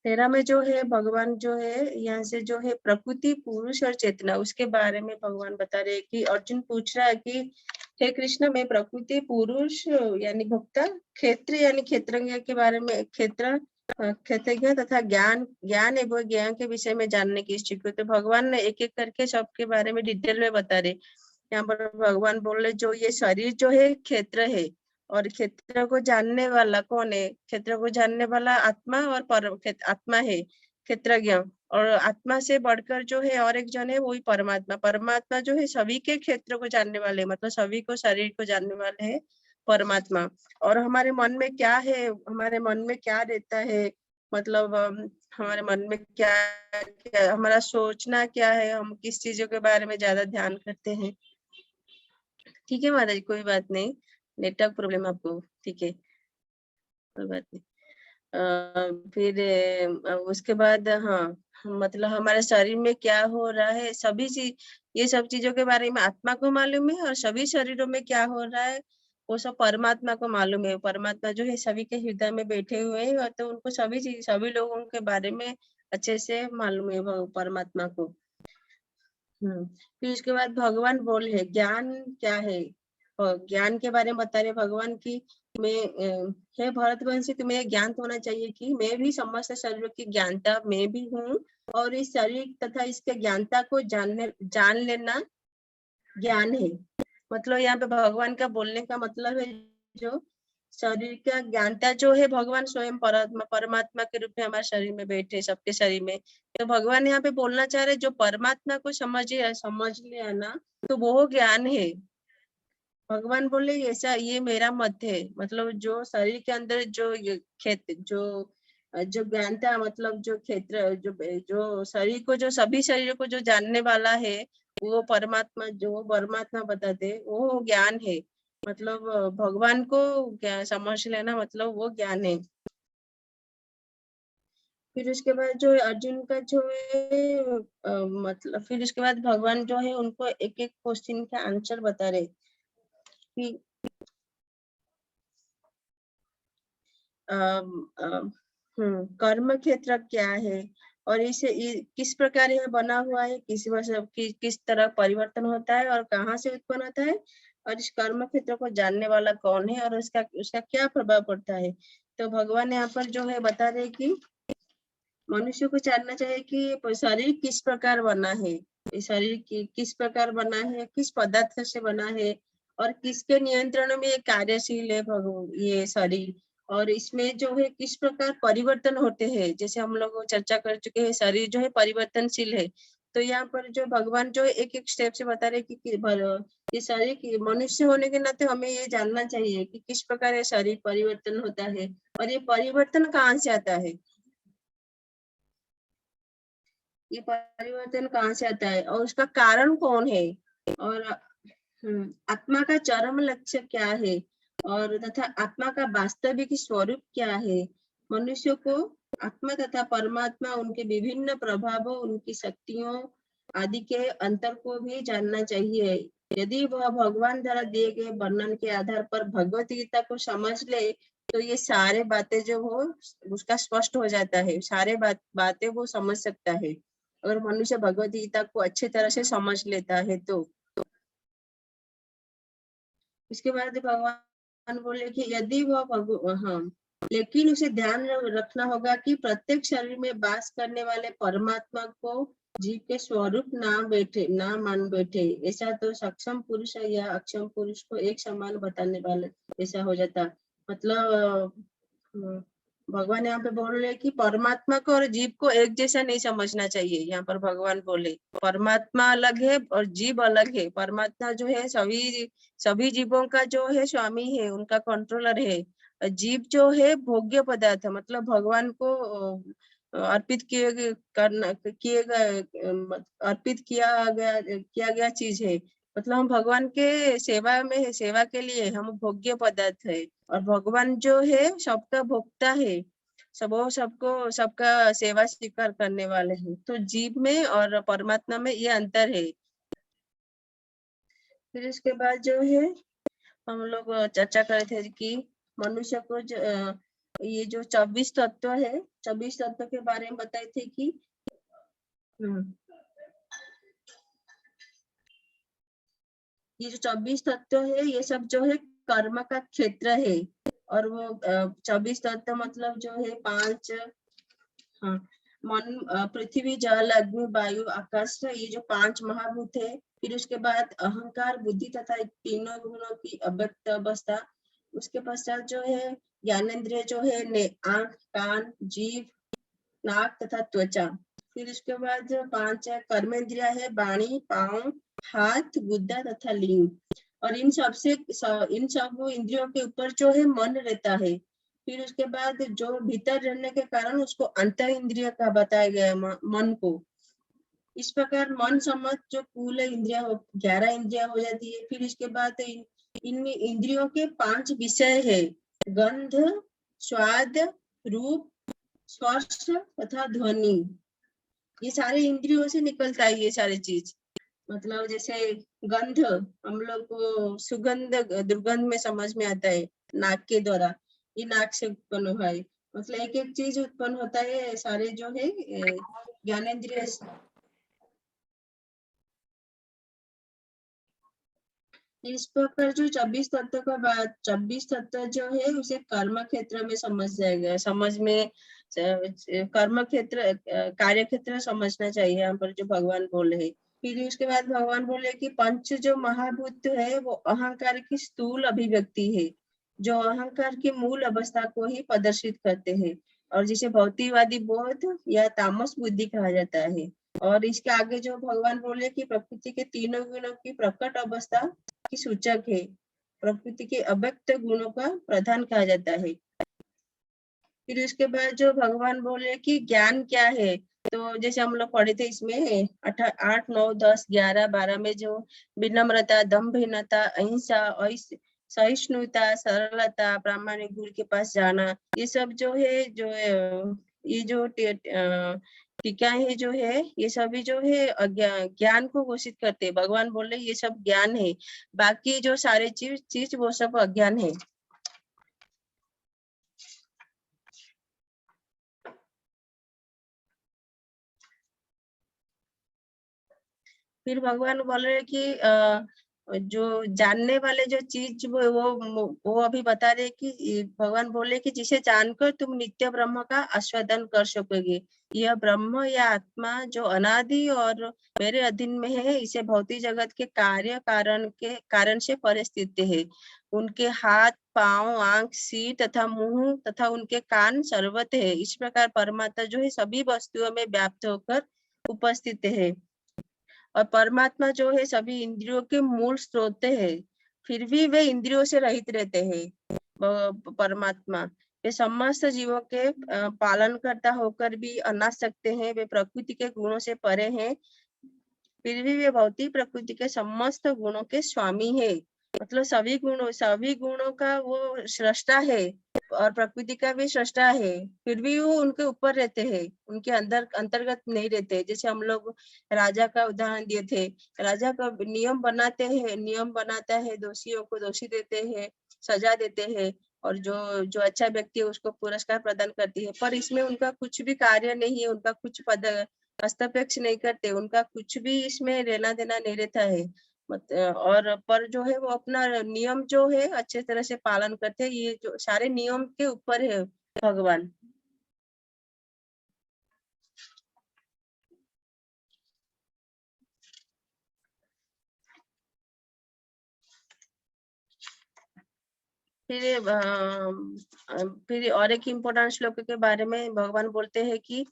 13 में जो है भगवान जो है यहाँ से जो है प्रकृति, पुरुष और चेतना उसके बारे में भगवान बता रहे हैं कि अर्जुन पूछ रहा है कि हे कृष्ण मैं प्रकृति, पुरुष यानी भोक्ता, क्षेत्र यानी क्षेत्रज्ञ के बारे में क्षेत्रज्ञ तथा ज्ञान एवं ज्ञान के विषय में जानने की इच्छुक हूँ। तो भगवान ने एक एक करके सबके बारे में डिटेल में बता रहे। यहाँ पर भगवान बोल रहे जो ये शरीर जो है क्षेत्र है और क्षेत्र को जानने वाला कौन है? क्षेत्र को जानने वाला आत्मा और आत्मा है क्षेत्रज्ञ, और आत्मा से बढ़कर जो है और एक जन है वही परमात्मा। परमात्मा जो है सभी के क्षेत्र को जानने वाले, मतलब सभी को शरीर को जानने वाले है परमात्मा। और हमारे मन में क्या है, हमारे मन में क्या रहता है, मतलब हमारे मन में क्या हमारा सोचना क्या है, हम किस चीजों के बारे में ज्यादा ध्यान करते हैं। ठीक है माता जी, कोई बात नहीं, नेटवर्क प्रॉब्लम आपको, ठीक है कोई बात नहीं। फिर उसके बाद हाँ मतलब हमारे शरीर में क्या हो रहा है सभी चीज, ये सब चीजों के बारे में आत्मा को मालूम है, और सभी शरीरों में क्या हो रहा है वो सब परमात्मा को मालूम है। परमात्मा जो है सभी के हृदय में बैठे हुए हैं, और तो उनको सभी चीज सभी लोगों के बारे में अच्छे से मालूम है परमात्मा को। फिर उसके बाद भगवान बोले है ज्ञान क्या है, और ज्ञान के बारे में बता रहे भगवान की मैं हे भरतवंशी तुम्हें ज्ञान होना चाहिए कि मैं भी समस्त शरीरों की ज्ञानता मैं भी हूँ, और इस शरीर तथा इसके ज्ञानता को जान लेना ज्ञान है। मतलब यहाँ पे भगवान का बोलने का मतलब है जो शरीर का ज्ञानता जो है भगवान स्वयं परमात्मा के रूप में हमारे शरीर में बैठे सबके शरीर में। तो भगवान यहाँ पे बोलना चाह रहे जो परमात्मा को समझ लिया ना तो वो ज्ञान है। भगवान बोले ऐसा ये मेरा मत है, मतलब जो शरीर के अंदर जो जो ज्ञानता मतलब जो क्षेत्र जो शरीर को जो सभी शरीर को जो जानने वाला है वो परमात्मा, जो परमात्मा बताते वो ज्ञान है। मतलब भगवान को समझ लेना मतलब वो ज्ञान है। फिर उसके बाद जो है अर्जुन का जो है मतलब फिर उसके बाद भगवान जो है उनको एक एक क्वेश्चन का आंसर बता रहे कि कर्म क्षेत्र क्या है और इसे किस प्रकार यह बना हुआ है, किस तरह परिवर्तन होता है और कहाँ से उत्पन्न होता है, और इस कर्म क्षेत्र को जानने वाला कौन है और उसका क्या प्रभाव पड़ता है। तो भगवान यहाँ पर जो है बता रहे कि मनुष्य को जानना चाहिए कि शरीर किस प्रकार बना है, शरीर किस प्रकार बना है, किस पदार्थ से बना है और किसके नियंत्रण में ये कार्यशील है ये शरीर, और इसमें जो है किस प्रकार परिवर्तन होते हैं। जैसे हम लोग चर्चा कर चुके हैं शरीर जो है परिवर्तनशील है, तो यहाँ पर जो भगवान जो एक एक स्टेप से बता रहे कि ये शरीर मनुष्य होने के नाते हमें ये जानना चाहिए कि किस प्रकार ये शरीर परिवर्तन होता है और ये परिवर्तन कहाँ से आता है, ये परिवर्तन कहाँ से आता है और उसका कारण कौन है, और आत्मा का चरम लक्ष्य क्या है, और तथा आत्मा का वास्तविक स्वरूप क्या है। मनुष्य को आत्मा तथा परमात्मा उनके विभिन्न प्रभावों, उनकी शक्तियों आदि के अंतर को भी जानना चाहिए। यदि वह भगवान द्वारा दिए गए वर्णन के आधार पर भगवत गीता को समझ ले तो ये सारे बातें जो हो उसका स्पष्ट हो जाता है, सारे बातें वो समझ सकता है अगर मनुष्य भगवत गीता को अच्छी तरह से समझ लेता है तो। इसके बाद भगवान बोले कि यदि वह लेकिन उसे ध्यान रखना होगा कि प्रत्येक शरीर में वास करने वाले परमात्मा को जीव के स्वरूप ना मान बैठे। ऐसा तो सक्षम पुरुष या अक्षम पुरुष को एक समान बताने वाले ऐसा हो जाता। मतलब भगवान यहाँ पे बोल रहे कि परमात्मा को और जीव को एक जैसा नहीं समझना चाहिए। यहाँ पर भगवान बोले परमात्मा अलग है और जीव अलग है। परमात्मा जो है सभी जीवों का जो है स्वामी है, उनका कंट्रोलर है। जीव जो है भोग्य पदार्थ, मतलब भगवान को अर्पित अर्पित किया गया चीज है। मतलब हम भगवान के सेवा में है, सेवा के लिए हम भोग्य पदार्थ है। और भगवान जो है सबका भोक्ता है, सबका सेवा स्वीकार करने वाले हैं। तो जीव में और परमात्मा में ये अंतर है। फिर इसके बाद जो है हम लोग चर्चा कर रहे थे कि मनुष्य को ये जो 24 तत्व है, 24 तत्व के बारे में बताए थे कि ये जो 24 तत्व है ये सब जो है कर्म का क्षेत्र है। और वो 24 तत्व मतलब जो है 5 मन, पृथ्वी, जल, अग्नि, वायु, आकाश, ये जो 5 महाभूत है। फिर उसके बाद अहंकार, बुद्धि तथा तीनों गुणों की अव्यक्त अवस्था। उसके पश्चात जो है ज्ञानेंद्रिय जो है आंख, कान, जीभ, नाक तथा त्वचा। फिर उसके बाद जो 5 कर्मेंद्रिया है वाणी, पाँव, हाथ, गुद्दा तथा लिंग। और इन सब इंद्रियों के ऊपर जो है मन रहता है। फिर उसके बाद जो भीतर रहने के कारण उसको अंतर इंद्रिय का बताया गया मन को। इस प्रकार मन समझ जो कुल इंद्रिया 11 इंद्रिया हो जाती है। फिर इसके बाद इन इंद्रियों के 5 विषय है, गंध, स्वाद, रूप, स्पर्श तथा ध्वनि। ये सारे इंद्रियों से निकलता है ये सारी चीज। मतलब जैसे गंध हम लोग को सुगंध दुर्गंध में समझ में आता है नाक के द्वारा, ये नाक से उत्पन्न हुआ है। मतलब एक एक चीज उत्पन्न होता है सारे जो है ज्ञानेंद्रिय। इस प्रकार जो 24 तत्व का बात, 24 तत्व जो है उसे कर्म क्षेत्र में समझ जाएगा। कर्म क्षेत्र कार्य क्षेत्र समझना चाहिए यहाँ पर जो भगवान बोले। फिर उसके बाद भगवान बोले कि पंच जो महाभूत है वो अहंकार की स्थूल अभिव्यक्ति है, जो अहंकार की मूल अवस्था को ही प्रदर्शित करते हैं और जिसे भौतिकवादी बोध या तामस बुद्धि कहा जाता है। और इसके आगे जो भगवान बोले कि प्रकृति के तीनों गुणों की प्रकट अवस्था की सूचक है, प्रकृति के अव्यक्त गुणों का प्रधान कहा जाता है। फिर उसके बाद जो भगवान बोले कि ज्ञान क्या है, तो जैसे हम लोग पढ़े थे इसमें 8, 9, 10, 11, 12 में जो विनम्रता, दम्भहीनता, अहिंसा, सहिष्णुता, सरलता, प्रामाणिक गुरु के पास जाना, ये सब जो है ये जो टीका है जो है ये सभी जो है ज्ञान को घोषित करते हैं। भगवान बोल रहे ये सब ज्ञान है, बाकी जो सारे चीज वो सब अज्ञान है। फिर भगवान बोल रहे कि जो जानने वाले जो चीज वो अभी बता रहे कि भगवान बोले कि जिसे जानकर तुम नित्य ब्रह्म का आस्वादन कर सकोगे। यह ब्रह्म या आत्मा जो अनादि और मेरे अधीन में है, इसे भौतिक जगत के कारण से परे स्थित है। उनके हाथ, पांव, आंख, सिर तथा मुंह तथा उनके कान सर्वत्र है। इस प्रकार परमात्मा जो है सभी वस्तुओं में व्याप्त होकर उपस्थित है। और परमात्मा जो है सभी इंद्रियों के मूल स्रोत है, फिर भी वे इंद्रियों से रहित रहते हैं। परमात्मा वे समस्त जीवों के पालन करता होकर भी अनासक्त हैं। वे प्रकृति के गुणों से परे हैं, फिर भी वे भौतिक प्रकृति के समस्त गुणों के स्वामी है। मतलब सभी गुणों का वो सृष्टा है और प्रकृति का भी सृष्टा है, फिर भी वो उनके ऊपर रहते हैं, उनके अंतर्गत नहीं रहते। जैसे हम लोग राजा का उदाहरण दिए थे, राजा का नियम बनाता है, दोषियों को दोषी देते हैं, सजा देते हैं, और जो अच्छा व्यक्ति है उसको पुरस्कार प्रदान करती है। पर इसमें उनका कुछ भी कार्य नहीं है, उनका कुछ हस्तक्षेप नहीं करते, उनका कुछ भी इसमें लेना देना नहीं रहता है। और पर जो है वो अपना नियम जो है अच्छे तरह से पालन करते हैं। ये जो सारे नियम के ऊपर है भगवान। फिर और एक इम्पोर्टेंट श्लोक के बारे में भगवान बोलते हैं कि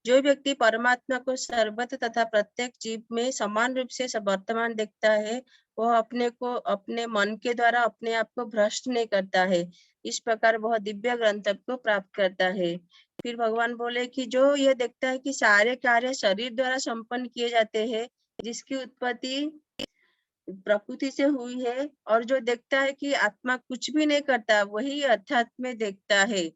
जो व्यक्ति परमात्मा को सर्वत्र तथा प्रत्येक जीव में समान रूप से वर्तमान देखता है, वह अपने को अपने मन के द्वारा अपने आप को भ्रष्ट नहीं करता है। इस प्रकार वह दिव्य ग्रंथ को प्राप्त करता है। फिर भगवान बोले कि जो यह देखता है कि सारे कार्य शरीर द्वारा संपन्न किए जाते हैं, जिसकी उत्पत्ति प्रकृति से हुई है, और जो देखता है कि आत्मा कुछ भी नहीं करता, वही अध्यात्म में देखता है।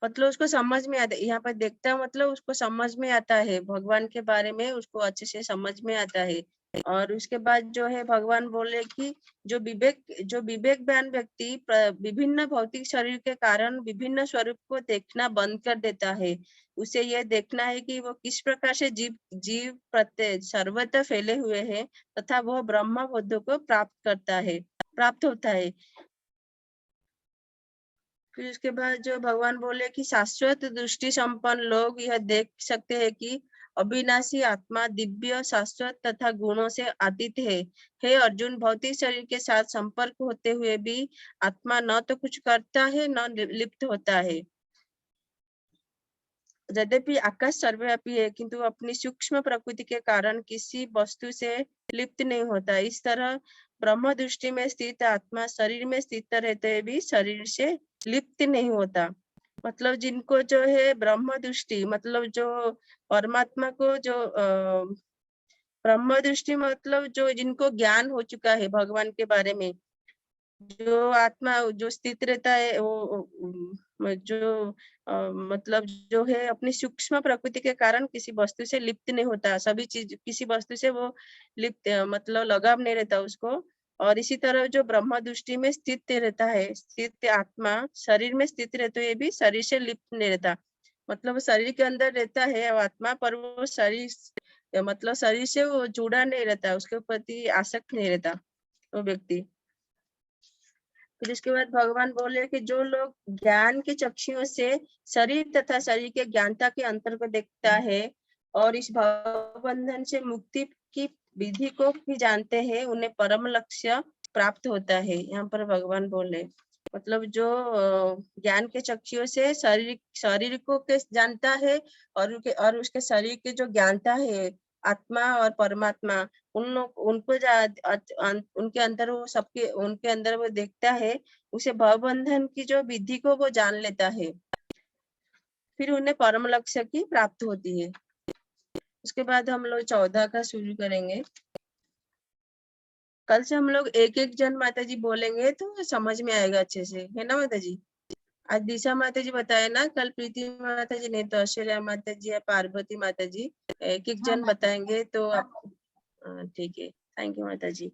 मतलब उसको समझ में आता है। यहाँ पर देखता है मतलब उसको समझ में आता है, भगवान के बारे में उसको अच्छे से समझ में आता है। और उसके बाद जो है भगवान बोले कि जो विवेकवान व्यक्ति विभिन्न भौतिक शरीर के कारण विभिन्न स्वरूप को देखना बंद कर देता है। उसे यह देखना है कि वो किस प्रकार से जीव प्रत्येक सर्वत्र फैले हुए हैं तथा वह ब्रह्म बोध को प्राप्त होता है। फिर उसके बाद जो भगवान बोले कि शाश्वत दृष्टि संपन्न लोग यह देख सकते हैं कि अविनाशी आत्मा दिव्य शाश्वत तथा गुणों से अतीत है। हे अर्जुन, भौतिक शरीर के साथ संपर्क होते हुए भी आत्मा न तो कुछ करता है न लिप्त होता है। यद्यपि आकाश सर्वव्यापी है, किंतु अपनी सूक्ष्म प्रकृति के कारण किसी वस्तु से लिप्त नहीं होता। इस तरह ब्रह्म दृष्टि में स्थित आत्मा शरीर में स्थित रहते हुए भी शरीर से लिप्त नहीं होता। मतलब जिनको जो है ब्रह्म दृष्टि, मतलब जो परमात्मा को जो ब्रह्म दृष्टि मतलब जो जिनको ज्ञान हो चुका है भगवान के बारे में, जो आत्मा जो स्थित रहता है वो जो मतलब जो है अपनी सूक्ष्म प्रकृति के कारण किसी वस्तु से लिप्त नहीं होता। सभी चीज किसी वस्तु से वो लिप्त मतलब लगाव नहीं रहता उसको। और इसी तरह जो ब्रह्म दृष्टि में स्थित रहता है, स्थित आत्मा शरीर में स्थित रहते हुए भी शरीर से लिप्त नहीं रहता। मतलब शरीर के अंदर रहता है आत्मा, पर वो शरीर मतलब शरीर से वो जुड़ा नहीं रहता, उसके प्रति आसक्त नहीं रहता वो व्यक्ति। फिर इसके बाद भगवान बोले कि जो लोग ज्ञान के चक्षुओं से शरीर तथा शरीर के ज्ञानता के अंतर को देखता है और इस भवबंधन से मुक्ति की विधि को भी जानते हैं, उन्हें परम लक्ष्य प्राप्त होता है। यहाँ पर भगवान बोले मतलब जो ज्ञान के चक्षुओं से शरीर को जानता है और उसके शरीर के जो ज्ञानता है आत्मा और परमात्मा, उनको उनके अंदर वो सबके उनके अंदर वो देखता है, उसे भवबंधन की जो विधि को वो जान लेता है, फिर उन्हें परम लक्ष्य की प्राप्त होती है। उसके बाद हम लोग 14 का शुरू करेंगे। कल से हम लोग एक एक जन माता जी बोलेंगे तो समझ में आएगा अच्छे से, है ना माता जी? आज दिशा माता जी बताए ना, कल प्रीति माता जी, नहीं तो ऐश्वर्या माता जी या पार्वती माता जी एक एक जन बताएंगे तो आप ठीक है। थैंक यू माता जी।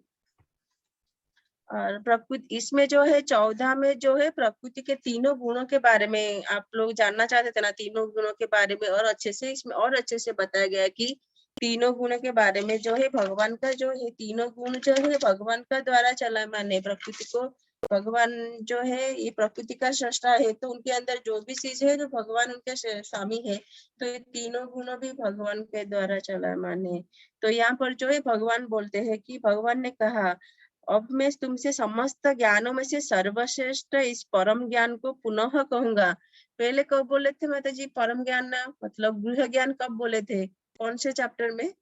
और प्रकृति इसमें जो है 14 में जो है प्रकृति के तीनों गुणों के बारे में आप लोग जानना चाहते थे ना, तीनों गुणों के बारे में और अच्छे से इसमें और अच्छे से बताया गया है कि तीनों गुणों के बारे में जो है भगवान का जो है तीनों गुण जो है भगवान का द्वारा चलायमान है। प्रकृति को भगवान जो है ये प्रकृति का सृष्टा है, तो उनके अंदर जो भी चीज है जो भगवान उनके स्वामी है, तो ये तीनों गुणों भी भगवान के द्वारा चलायमान है। तो यहाँ पर जो है भगवान बोलते हैं कि भगवान ने कहा, अब मैं तुमसे समस्त ज्ञानों में से सर्वश्रेष्ठ इस परम ज्ञान को पुनः कहूंगा। पहले कब बोले थे माता जी परम ज्ञान ना मतलब गृह ज्ञान कब बोले थे, कौन से चैप्टर में?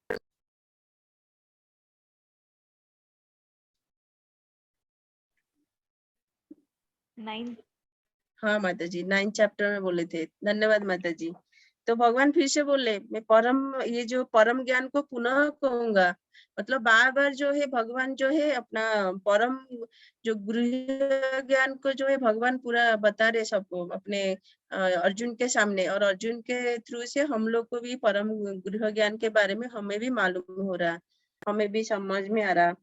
हाँ माता जी 9 चैप्टर में बोले थे। धन्यवाद माता जी। तो भगवान फिर से बोले मैं ये जो परम ज्ञान को पुनः कहूंगा, मतलब बार बार जो है भगवान जो है अपना परम जो गृह ज्ञान को जो है भगवान पूरा बता रहे सबको अपने अर्जुन के सामने, और अर्जुन के थ्रू से हम लोग को भी परम गृह ज्ञान के बारे में हमें भी मालूम हो रहा, हमें भी समझ में आ रहा।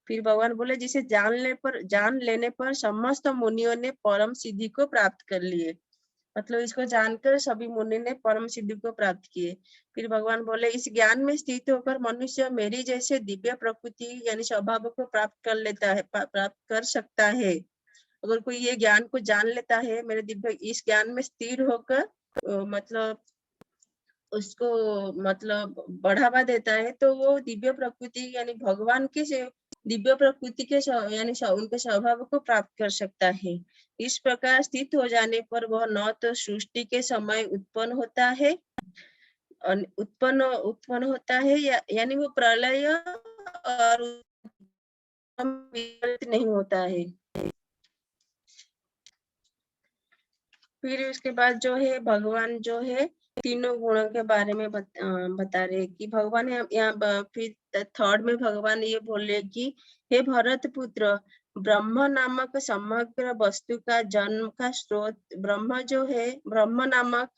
फिर भगवान बोले जिसे जान लेने पर समस्त मुनियों ने परम सिद्धि को प्राप्त कर लिए। मतलब इसको जानकर सभी मुनि ने परम सिद्धि को प्राप्त किए। फिर भगवान बोले, इस ज्ञान में स्थित होकर मनुष्य मेरी जैसे दिव्य प्रकृति यानी स्वभाव को प्राप्त कर लेता है, प्राप्त कर सकता है। अगर कोई ये ज्ञान को जान लेता है, मेरे दिव्य इस ज्ञान में स्थिर होकर मतलब उसको मतलब बढ़ावा देता है, तो वो दिव्य प्रकृति यानी भगवान के दिव्य प्रकृति के यानी उनके स्वभाव को प्राप्त कर सकता है। इस प्रकार स्थित हो जाने पर वह न तो सृष्टि के समय उत्पन्न होता है यानी वो प्रलय और नहीं होता है। फिर उसके बाद जो है भगवान जो है तीनों गुणों के बारे में बता रहे कि भगवान यहाँ फिर थर्ड में भगवान ये बोले कि हे भरत पुत्र, ब्रह्म नामक समग्र वस्तु का जन्म का स्रोत ब्रह्म जो है, ब्रह्म नामक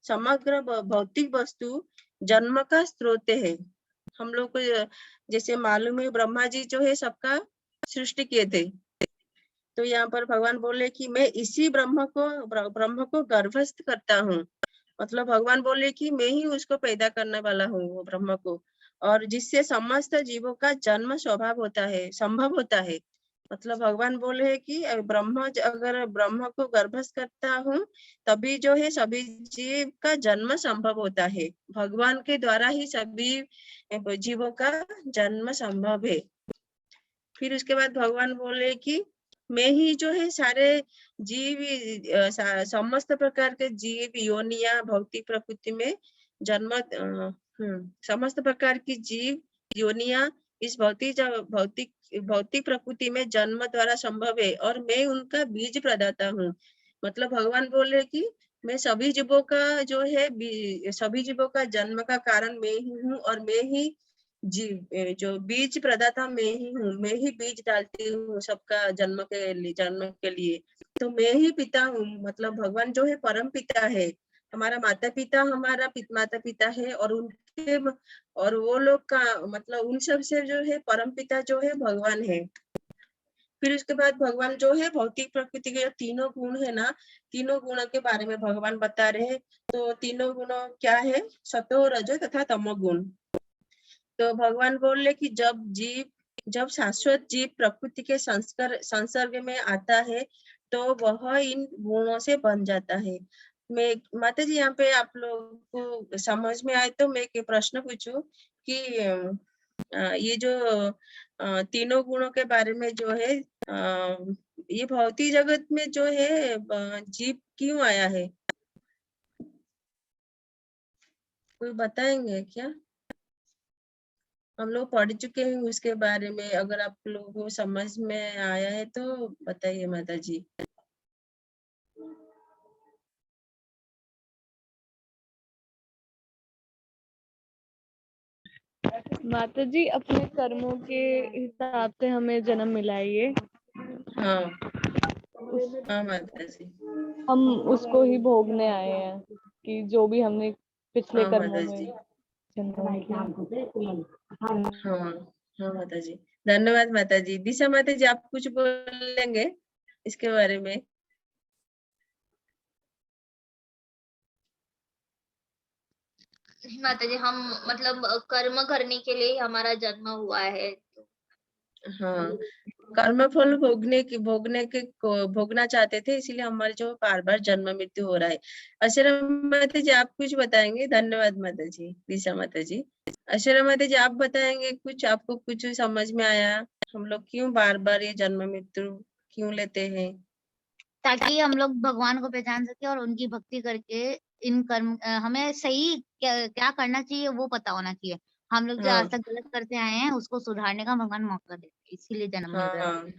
समग्र भौतिक वस्तु जन्म का स्रोत है। हम लोग को जैसे मालूम है ब्रह्मा जी जो है सबका सृष्टि किए थे, तो यहाँ पर भगवान बोले कि मैं इसी ब्रह्म को गर्भस्थ करता हूँ। मतलब भगवान बोले कि मैं ही उसको पैदा करने वाला हूँ, वो ब्रह्म को, और जिससे समस्त जीवों का जन्म स्वभाव होता है, संभव होता है। मतलब भगवान बोले कि अगर ब्रह्म को गर्भस्थ करता हूँ तभी जो है सभी जीव का जन्म संभव होता है। भगवान के द्वारा ही सभी जीवों का जन्म संभव है। फिर उसके बाद भगवान बोले कि मैं ही जो है सारे जीव समस्त प्रकार के जीव योनिया भौतिक प्रकृति में जन्म समस्त प्रकार की जीव योनिया इस भौतिक प्रकृति में जन्म द्वारा संभव है और मैं उनका बीज प्रदाता हूँ। मतलब भगवान बोले कि मैं सभी जीवों का जो है सभी जीवों का जन्म का कारण मैं ही हूँ और मैं ही जो बीज प्रदाता मैं ही हूँ, मैं ही बीज डालती हूँ सबका जन्म के लिए। तो मैं ही पिता हूँ। मतलब भगवान जो है परम पिता है, हमारा माता पिता माता पिता है और उनके और वो लोग का मतलब उन सब से जो है परम पिता जो है भगवान है। फिर उसके बाद भगवान जो है भौतिक प्रकृति के तीनों गुण है ना, तीनों गुणों के बारे में भगवान बता रहे हैं। तो तीनों गुण क्या है? सतो रजो तथा तमो गुण। तो भगवान बोले कि जब शाश्वत जीव प्रकृति के संसर्ग में आता है तो वह इन गुणों से बन जाता है। मैं माता जी यहाँ पे आप लोग को समझ में आए तो मैं एक प्रश्न पूछूं कि ये जो तीनों गुणों के बारे में जो है ये भौतिक जगत में जो है जीव क्यों आया है? कोई बताएंगे क्या? हम लोग पढ़ चुके हैं उसके बारे में, अगर आप लोगों को समझ में आया है तो बताइए माता जी। माता जी अपने कर्मों के हिसाब से हमें जन्म मिला है ये। हाँ हाँ माता जी। हम उसको ही भोगने आए हैं कि जो भी हमने पिछले हाँ कर्मों माता में जी। जन्म किया। हाँ हाँ माता जी, धन्यवाद माता जी। दिशा माता जी आप कुछ बोलेंगे इसके बारे में? माता जी हम मतलब कर्म करने के लिए ही हमारा जन्म हुआ है। हाँ, कर्म फल भोगना चाहते थे, इसीलिए हमारे जो बार बार जन्म मृत्यु हो रहा है। अशरा माता जी आप कुछ बताएंगे? धन्यवाद माता जी। दिशा माता जी, अशरा माता जी आप बताएंगे कुछ? आपको कुछ समझ में आया? हम लोग क्यों बार बार ये जन्म मृत्यु क्यों लेते हैं? ताकि हम लोग भगवान को पहचान सके और उनकी भक्ति करके इन कर्म हमें सही क्या करना चाहिए वो पता होना चाहिए। हम लोग जो हाँ आज तक गलत करते आए हैं उसको सुधारने का भगवान मौका देते हैं, इसीलिए जन्म मिल रहा है।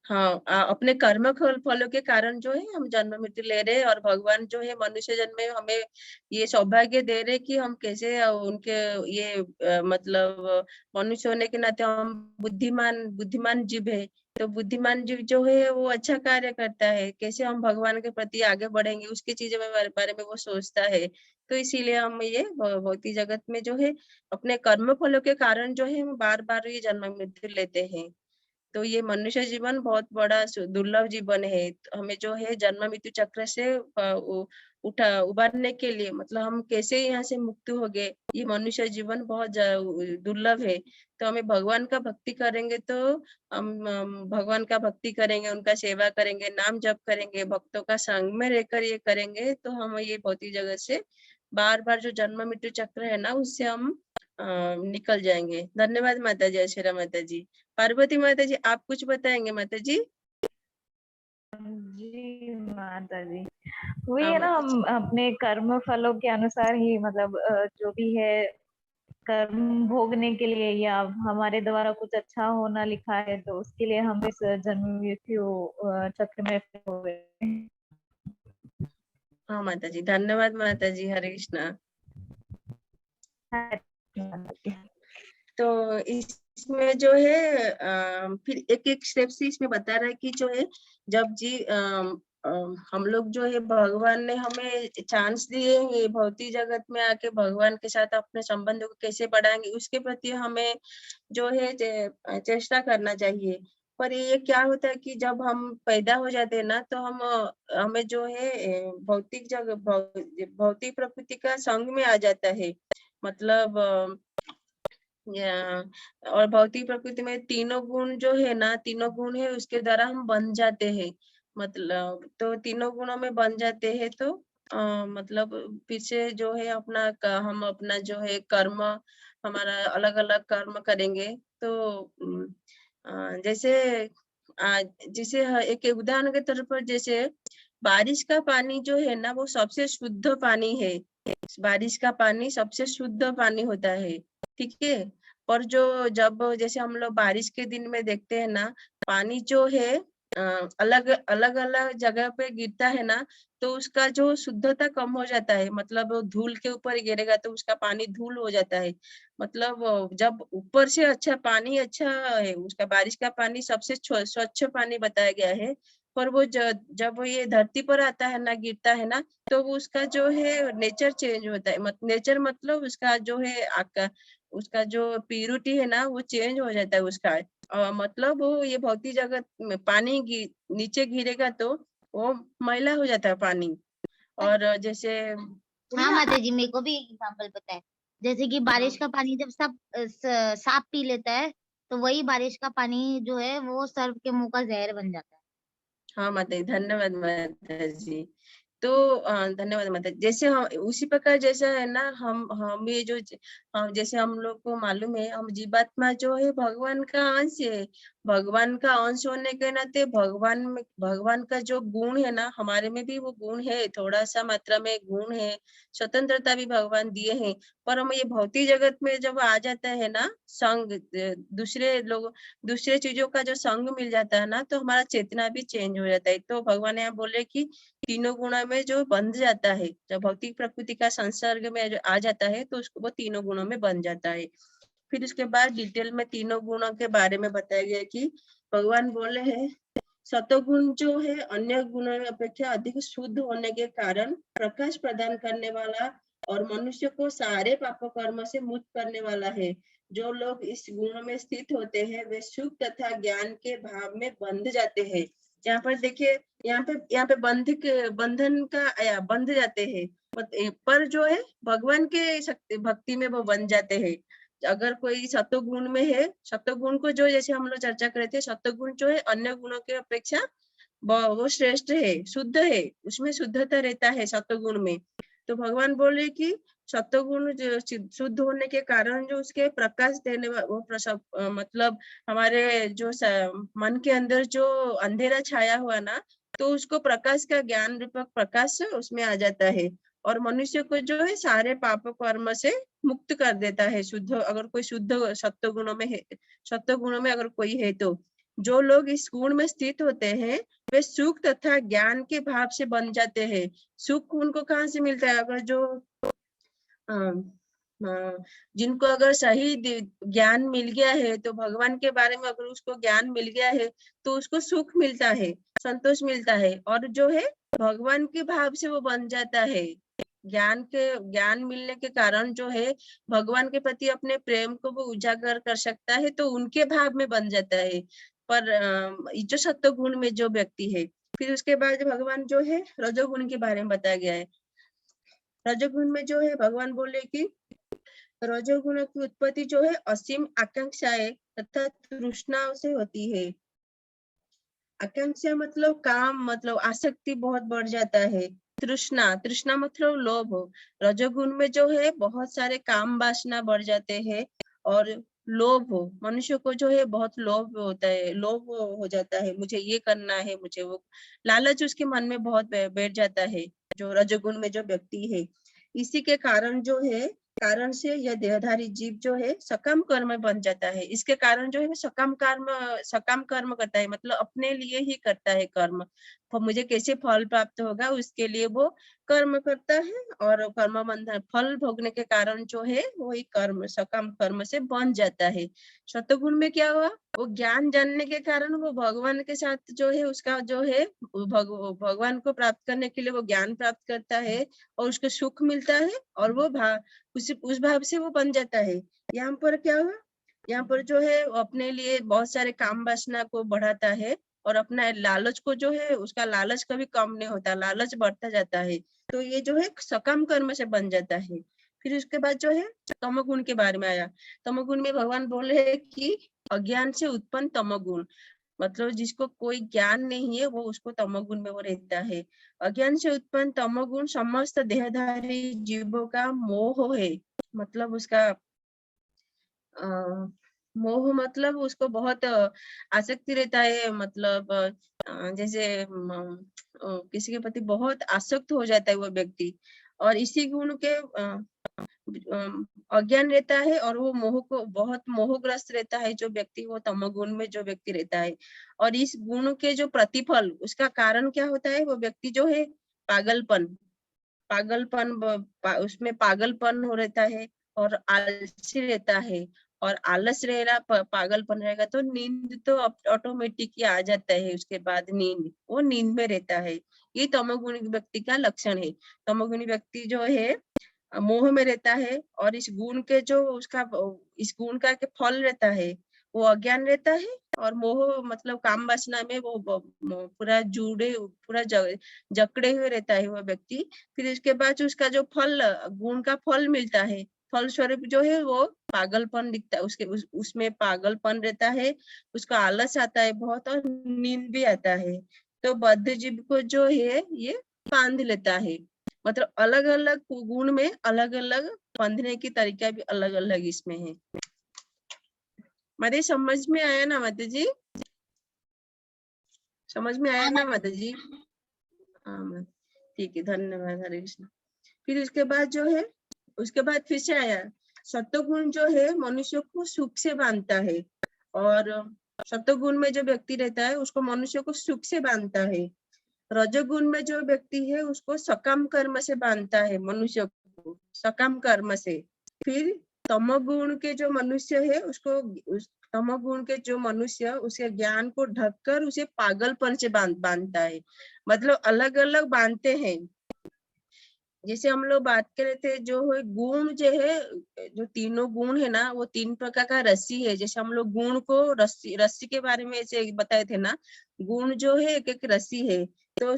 हाँ हाँ, अपने कर्म फलों के कारण जो है हम जन्म मृत्यु ले रहे हैं और भगवान जो है मनुष्य जन्म में हमें ये सौभाग्य दे रहे कि हम कैसे उनके ये मतलब मनुष्य होने के नाते हम बुद्धिमान जीव है। तो बुद्धिमान जीव जो है वो अच्छा कार्य करता है, कैसे हम भगवान के प्रति आगे बढ़ेंगे उसकी चीजों में बारे में वो सोचता है। तो इसीलिए हम ये भौतिक जगत में जो है अपने कर्म फलों के कारण जो है हम बार बार ये जन्म मृत्यु लेते हैं। तो ये मनुष्य जीवन बहुत बड़ा दुर्लभ जीवन है। तो हमें जो है जन्म मृत्यु चक्र से उबारने के लिए, मतलब हम कैसे यहाँ से मुक्त हो गए, ये मनुष्य जीवन बहुत दुर्लभ है। तो हमें भगवान का भक्ति करेंगे तो हम भगवान का भक्ति करेंगे, उनका सेवा करेंगे, नाम जप करेंगे, भक्तों का संग में रहकर ये करेंगे, तो हम ये भौतिक जगत से बार बार जो जन्म मृत्यु चक्र है ना, उससे हम निकल जाएंगे। धन्यवाद माता जी, आशीरा माता जी। पार्वती माता जी, आप कुछ बताएंगे माता जी? जी माता जी, वही हाँ है ना, माता हम अपने कर्म फलों के अनुसार ही, मतलब जो भी है कर्म भोगने के लिए, या हमारे द्वारा कुछ अच्छा होना लिखा है, तो उसके लिए हम इस जन्म मृत्यु चक्र में हो गए। हाँ माता जी, धन्यवाद माता जी। हरे कृष्णा। तो इसमें जो है फिर एक एक स्टेप से इसमें बता रहा है कि जो है जब जी हम लोग जो है, भगवान ने हमें चांस दिए हैं ये भौतिक जगत में आके भगवान के साथ अपने संबंधों को कैसे बढ़ाएंगे, उसके प्रति हमें जो है चेष्टा करना चाहिए। पर ये क्या होता है कि जब हम पैदा हो जाते हैं ना, तो हम हमें जो है भौतिक जगह भौतिक प्रकृति का संग में आ जाता है। मतलब और भौतिक प्रकृति में तीनों गुण जो है ना, तीनों गुण है, उसके द्वारा हम बन जाते हैं। मतलब तो तीनों गुणों में बन जाते हैं, तो मतलब पीछे जो है हम अपना जो है कर्म, हमारा अलग अलग कर्म करेंगे। तो जैसे एक उदाहरण के तौर पर, जैसे बारिश का पानी जो है ना, वो सबसे शुद्ध पानी है। बारिश का पानी सबसे शुद्ध पानी होता है, ठीक है। पर जब जैसे हम लोग बारिश के दिन में देखते हैं ना, पानी जो है अलग अलग जगह पे गिरता है ना, तो उसका जो शुद्धता कम हो जाता है। मतलब धूल के ऊपर गिरेगा तो उसका पानी धूल हो जाता है। मतलब जब ऊपर से अच्छा पानी अच्छा है, उसका बारिश का पानी सबसे स्वच्छ पानी बताया गया है। पर वो जब ये धरती पर आता है ना, गिरता है ना, तो वो उसका जो है नेचर चेंज होता है। नेचर मतलब उसका जो है उसका जो प्यूरिटी है ना, वो चेंज हो जाता है उसका। मतलब वो ये भौतिक जगत में पानी नीचे गिरेगा तो वो मैला हो जाता है पानी। और जैसे हाँ माता जी, मेरे को भी एक एग्जाम्पल पता है। जैसे कि बारिश का पानी जब सब सांप पी लेता है, तो वही बारिश का पानी जो है वो सर्प के मुंह का जहर बन जाता है। हाँ माता जी, धन्यवाद माता जी। तो धन्यवाद माता जी। जैसे हम उसी प्रकार जैसा है ना, हम ये जो जैसे हम लोग को मालूम है, हम जीवात्मा जो है भगवान का अंश है। भगवान का अंश होने के नाते भगवान का जो गुण है ना, हमारे में भी वो गुण है, थोड़ा सा मात्रा में गुण है, स्वतंत्रता भी भगवान दिए हैं। पर हम ये भौतिक जगत में जब आ जाता है ना, संग दूसरे चीजों का जो संग मिल जाता है ना, तो हमारा चेतना भी चेंज हो जाता है। तो भगवान यहाँ बोले कि तीनों गुणों में जो बंध जाता है, जब भौतिक प्रकृति का संसर्ग में जो आ जाता है, तो उसको वो तीनों गुणों में बन जाता है। फिर उसके बाद डिटेल में तीनों गुणों के बारे में बताया गया कि भगवान बोले हैं, सतोगुण जो है अन्य गुणों अपेक्षा अधिक शुद्ध होने के कारण प्रकाश प्रदान करने वाला और मनुष्य को सारे पाप कर्म से मुक्त करने वाला है। जो लोग इस गुण में स्थित होते हैं, वे सुख तथा ज्ञान के भाव में बंध जाते हैं। यहाँ पर देखिए, यहाँ पे बंधन का बंध जाते हैं, पर जो है भगवान के भक्ति में वो बन जाते हैं। अगर कोई सत्वगुण में है, सत्वगुण को जो जैसे हम लोग चर्चा कर रहे थे, सत्वगुण जो है अन्य गुणों के अपेक्षा वो श्रेष्ठ है, शुद्ध है, उसमें शुद्धता रहता है सत्वगुण में। तो भगवान बोले कि सत्वगुण शुद्ध होने के कारण जो उसके प्रकाश देने वो मतलब हमारे जो मन के अंदर जो अंधेरा छाया हुआ ना, तो उसको प्रकाश का ज्ञान रूपक प्रकाश उसमें आ जाता है, और मनुष्य को जो है सारे पाप कर्म से मुक्त कर देता है। शुद्ध अगर कोई शुद्ध सत्व गुणों में अगर कोई है, तो जो लोग इस गुण में स्थित होते हैं, वे सुख तथा ज्ञान के भाव से बन जाते हैं। सुख उनको कहाँ से मिलता है? अगर जो जिनको अगर सही ज्ञान मिल गया है, तो भगवान के बारे में अगर उसको ज्ञान मिल गया है, तो उसको सुख मिलता है, संतोष मिलता है, और जो है भगवान के भाव से वो बन जाता है। ज्ञान मिलने के कारण जो है भगवान के प्रति अपने प्रेम को वो उजागर कर सकता है, तो उनके भाव में बन जाता है। पर जो सत्वगुण में जो व्यक्ति है। फिर उसके बाद भगवान जो है रजोगुण के बारे में बताया गया है। रजोगुण में जो है भगवान बोले कि रजोगुण की उत्पत्ति जो है असीम आकांक्षाएं तथा तृष्णाओं से होती है। आकांक्षा मतलब काम, मतलब आसक्ति बहुत बढ़ जाता है। तृष्णा, तृष्णा मतलब लोभ। रजोगुण में जो है बहुत सारे काम वासना बढ़ जाते हैं और लोभ, मनुष्य को जो है बहुत लोभ होता है, लोभ हो जाता है, मुझे ये करना है, मुझे वो, लालच उसके मन में बहुत बैठ जाता है जो रजोगुण में जो व्यक्ति है। इसी के कारण जो है, कारण से यह देहधारी जीव जो है सकाम कर्म बन जाता है। इसके कारण जो है सकाम कर्म करता है, मतलब अपने लिए ही करता है कर्म। मुझे कैसे फल प्राप्त होगा उसके लिए वो कर्म करता है और कर्म बंधन, फल भोगने के कारण जो है वही कर्म सकाम कर्म से बन जाता है। सतगुण में क्या हुआ, वो ज्ञान जानने के कारण वो भगवान के साथ जो है उसका जो है भगवान को प्राप्त करने के लिए वो ज्ञान प्राप्त करता है और उसको सुख मिलता है और वो उस भाव से वो बन जाता है। यहाँ पर क्या हुआ, यहाँ पर जो है अपने लिए बहुत सारे काम वासना को बढ़ाता है और अपना लालच को जो है, उसका लालच कभी कम नहीं होता, लालच बढ़ता जाता है। तो ये जो है सकाम कर्म से बन जाता है। फिर उसके बाद जो है तमोगुण के बारे में आया। तमोगुण में भगवान बोल रहे हैं कि अज्ञान से उत्पन्न तमोगुण, मतलब जिसको कोई ज्ञान नहीं है वो उसको तमोगुण में वो रहता है। अज्ञान से उत्पन्न तमोगुण समस्त देहधारी जीवों का मोह है, मतलब उसका मोह, मतलब उसको बहुत आसक्ति रहता है, मतलब जैसे किसी के प्रति बहुत आसक्त हो जाता है वो व्यक्ति, और इसी गुण के अज्ञान रहता है और वो मोह को बहुत मोहग्रस्त रहता है जो व्यक्ति, वो तमोगुण में जो व्यक्ति रहता है। और इस गुण के जो प्रतिफल, उसका कारण क्या होता है, वो व्यक्ति जो है पागलपन उसमें पागलपन हो रहता है और आलसी रहता है। और आलस रहेगा, पागलपन रहेगा तो नींद तो ऑटोमेटिक ही आ जाता है, उसके बाद वो नींद में रहता है। ये तमोगुणी व्यक्ति का लक्षण है। तमोगुणी व्यक्ति जो है मोह में रहता है और इस गुण के जो इस गुण का के फल रहता है वो अज्ञान रहता है और मोह, मतलब काम वासना में वो पूरा पूरा जकड़े हुए रहता है वो व्यक्ति। फिर इसके बाद उसका जो फल, गुण का फल मिलता है, फल स्वरूप जो है वो पागलपन दिखता है, उसमें पागलपन रहता है, उसका आलस आता है बहुत और नींद भी आता है। तो बद्ध जीव को जो है ये बांध लेता है, मतलब अलग अलग गुण में अलग अलग बंधने की तरीका भी अलग अलग इसमें है। माता समझ में आया ना माता जी? समझ में आया ना माता जी? हाँ, ठीक है, धन्यवाद, हरे कृष्ण। फिर उसके बाद जो है, उसके बाद फिर से आया, सत्वगुण जो है मनुष्य को सुख से बांधता है, और सत्वगुण में जो व्यक्ति रहता है उसको मनुष्य को सुख से बांधता है। रजोगुण में जो व्यक्ति है उसको सकाम कर्म से बांधता है, मनुष्य को सकाम कर्म से। फिर तमोगुण के जो मनुष्य है उसको, तमोगुण के जो मनुष्य उसे ज्ञान को ढककर उसे पागलपन से बांधता है, मतलब अलग अलग बांधते हैं। जैसे हम लोग बात कर रहे थे, जो है गुण जो है, जो तीनों गुण है ना, वो 3 प्रकार का रस्सी है। जैसे हम लोग गुण को रस्सी के बारे में ऐसे बताए थे ना, गुण जो है एक एक रस्सी है। तो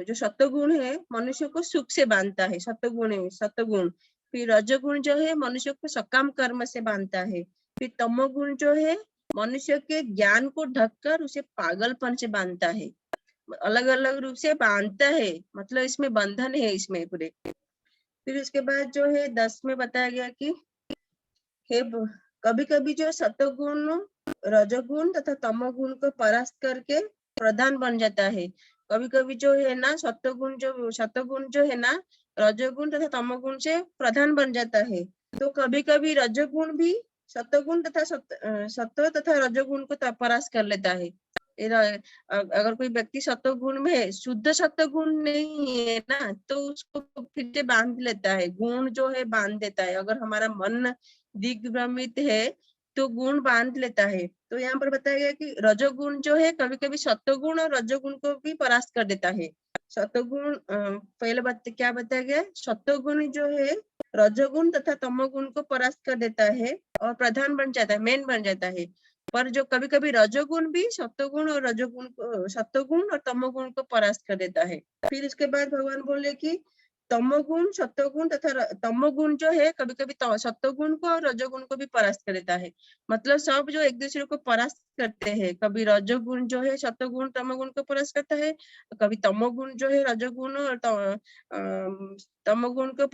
जो सत्वगुण है मनुष्य को सुख से बांधता है, सत्वगुण। फिर रजोगुण जो है मनुष्य को सकाम कर्म से बांधता है। फिर तमोगुण जो है मनुष्य के ज्ञान को ढककर उसे पागलपन से बांधता है, अलग अलग रूप से बांधता है, मतलब इसमें बंधन है इसमें पूरे। फिर उसके बाद जो है 10 में बताया गया कि कभी कभी जो सत्वगुण रजोगुण तथा तमोगुण को परास्त करके प्रधान बन जाता है। कभी कभी जो है ना सत्वगुण जो है ना रजोगुण तथा तमोगुण से प्रधान बन जाता है। तो कभी कभी रजोगुण भी सत्वगुण तथा सत्व तथा रजोगुण को परास्त कर लेता है। अगर कोई व्यक्ति सत्वगुण में है, शुद्ध सत्वगुण नहीं है ना, तो उसको फिर से बांध लेता है, गुण जो है बांध देता है। अगर हमारा मन दिग्भ्रमित है तो गुण बांध लेता है। तो यहाँ पर बताया गया कि रजोगुण जो है कभी कभी सत्वगुण और रजोगुण को भी परास्त कर देता है। सत्वगुण पहले बात क्या बताया गया, सत्वगुण जो है रजोगुण तथा तमोगुण को परास्त कर देता है और प्रधान बन जाता है, मेन बन जाता है। पर जो कभी कभी रजोगुण भी सत्वगुण और रजोगुण को, सत्वगुण और तमोगुण को परास्त कर देता है। फिर उसके बाद भगवान बोले कि तमोगुण, सत्वगुण तथा तमोगुण जो है कभी कभी सत्वगुण को और रजोगुण को भी परास्त कर देता है। मतलब सब जो एक दूसरे को परास्त करते हैं, कभी रजोगुण जो है सत्वगुण तमोगुण को परास्त करता है, कभी तमोगुण जो है रजोगुण और तमोगुण को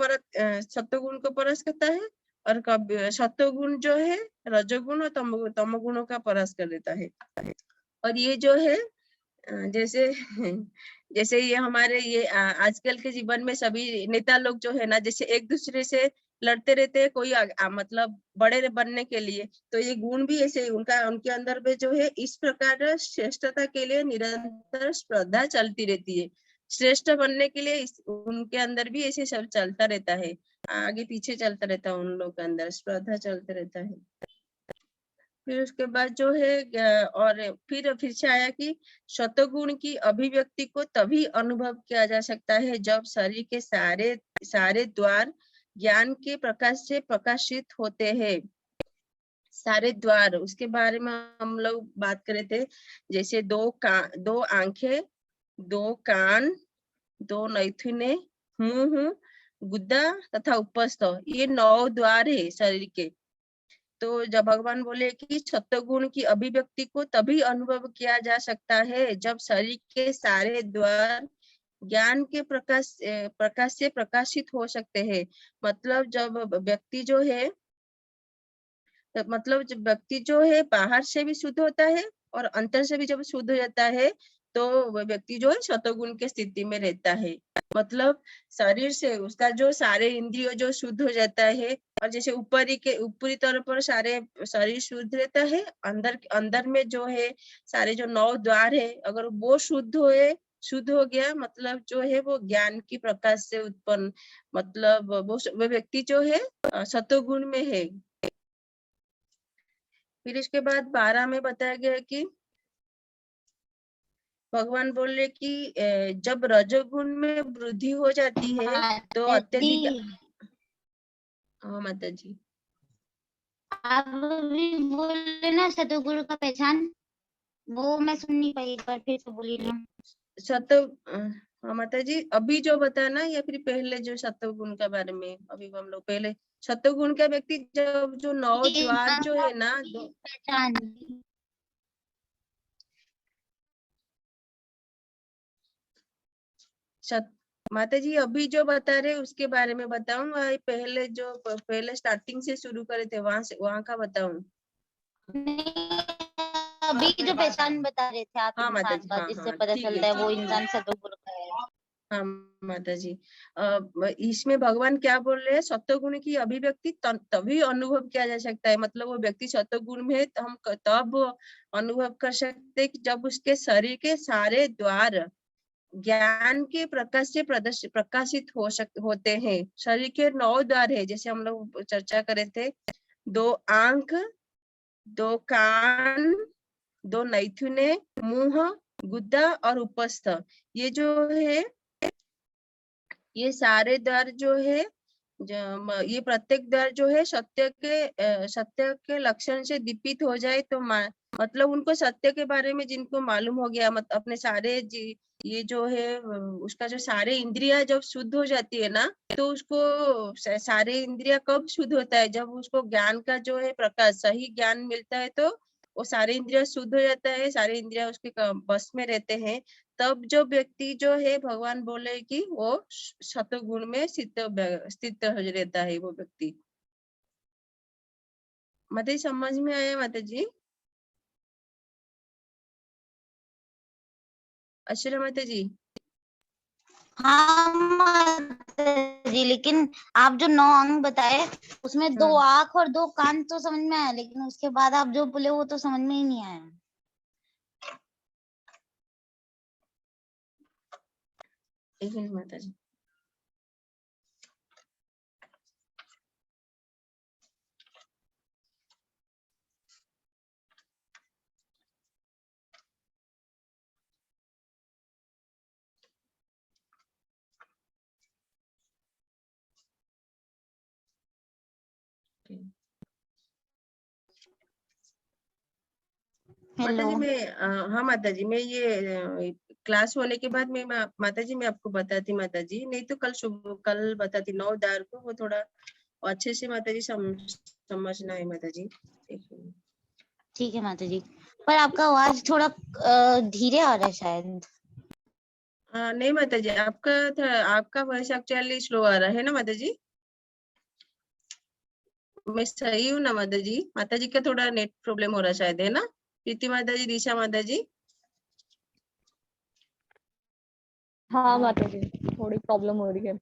सत्वगुण को परास्त करता है, और कभी सत्वगुण जो है रजोगुण और तमोगुणों का परास्त कर देता है। और ये जो है जैसे जैसे ये हमारे ये आजकल के जीवन में सभी नेता लोग जो है ना, जैसे एक दूसरे से लड़ते रहते हैं कोई मतलब बड़े बनने के लिए, तो ये गुण भी ऐसे उनके अंदर में जो है इस प्रकार श्रेष्ठता के लिए निरंतर स्पर्धा चलती रहती है। श्रेष्ठ बनने के लिए उनके अंदर भी ऐसे सब चलता रहता है, आगे पीछे चलता रहता है, उन लोग के अंदर स्पर्धा चलता रहता है। फिर उसके बाद जो है और फिर से आया कि शतगुण की अभिव्यक्ति को तभी अनुभव किया जा सकता है जब शरीर के सारे द्वार ज्ञान के प्रकाश से प्रकाशित होते हैं। सारे द्वार, उसके बारे में हम लोग बात कर रहे थे, जैसे दो आंखें, दो कान, दो नैथुने, मुंह, गुद्दा तथा उपस्थ, ये 9 द्वार है शरीर के। तो जब भगवान बोले कि सत्वगुण की अभिव्यक्ति को तभी अनुभव किया जा सकता है जब शरीर के सारे द्वार ज्ञान के प्रकाश से प्रकाशित हो सकते हैं। मतलब जब व्यक्ति जो है बाहर से भी शुद्ध होता है और अंतर से भी जब शुद्ध हो जाता है, तो वह व्यक्ति जो है सत्वगुण की स्थिति में रहता है। मतलब शरीर से उसका जो सारे इंद्रिय जो शुद्ध हो जाता है, और जैसे ऊपरी तौर पर सारे शरीर शुद्ध रहता है, अंदर में जो है सारे जो 9 द्वार है, अगर वो शुद्ध हो गया, मतलब जो है वो ज्ञान की प्रकाश से उत्पन्न, मतलब वो व्यक्ति जो है सत्वगुण में है। फिर इसके बाद 12 में बताया गया कि भगवान बोले कि जब रजोगुण में वृद्धि हो जाती है तो अत्यधिक। हाँ माता जी, आप भी बोले ना सतगुरु का पहचान, वो मैं सुन नहीं पाई, एक बार फिर से बोलिए। हाँ माता जी, अभी जो बताया ना या फिर पहले जो सत्वगुण के बारे में, अभी हम लोग पहले सत्वगुण का व्यक्ति जब जो 9 द्वार जो है ना, पहचान माता जी अभी जो बता रहे उसके बारे में बताऊं, पहले स्टार्टिंग से शुरू करे थे वहां का बताऊं? अभी जो पहचान बता रहे थे आप हाँ माता इंसान जी, का, हाँ जिससे हाँ पता ठीक चलता है वो ठीक इंसान सतगुरु का है। हाँ माता जी, इसमें भगवान क्या बोल रहे हैं, सत्वगुण की अभिव्यक्ति तभी अनुभव किया जा सकता है, मतलब वो व्यक्ति सत्वगुण में है तो हम तब अनुभव कर सकते हैं कि जब उसके शरीर के सारे द्वार ज्ञान के प्रकाश से प्रकाशित होते हैं। शरीर के 9 द्वार है, जैसे हम लोग चर्चा करे थे, 2 आंख, 2 कान, 2 नैथुने, मुंह, गुद्दा और उपस्थ, ये जो है ये सारे द्वार जो है ये प्रत्येक द्वार जो है सत्य के लक्षण से दीपित हो जाए तो मतलब उनको सत्य के बारे में जिनको मालूम हो गया, अपने सारे ये जो है उसका जो सारे इंद्रिया जब शुद्ध हो जाती है ना, तो उसको सारे इंद्रिया कब शुद्ध होता है, जब उसको ज्ञान का जो है प्रकाश सही ज्ञान मिलता है, तो वो सारे इंद्रिया शुद्ध हो जाता है, सारे इंद्रिया उसके बस में रहते हैं। तब जो व्यक्ति जो है भगवान बोले कि वो सतगुण में स्थित रहता है वो व्यक्ति। माता जी समझ में आया माता जी? अच्छा माता जी, हाँ माता जी, लेकिन आप जो 9 अंग बताए उसमें 2 हाँ आंख और 2 कान तो समझ में आया, लेकिन उसके बाद आप जो बोले वो तो समझ में ही नहीं आया। एक मिनट माता जी। माता जी हेलो। मैं हाँ माता जी, मैं ये क्लास होने के बाद मैं माता जी मैं आपको बताती माता जी, नहीं तो कल बताती 9 तारीख को, वो थोड़ा अच्छे से माता जी समझना है माता जी। एक मिनट। ठीक है माता जी, पर आपका आवाज थोड़ा धीरे आ रहा है शायद। नहीं माता जी, आपका वॉइस एक्चुअली स्लो आ रहा है ना माता जी। मैं सही हूँ ना माता जी? माता जी का थोड़ा नेट प्रॉब्लम हो रहा शायद, है ना प्रीति माता जी, दिशा माता जी? हाँ माता जी, थोड़ी प्रॉब्लम हो रही है।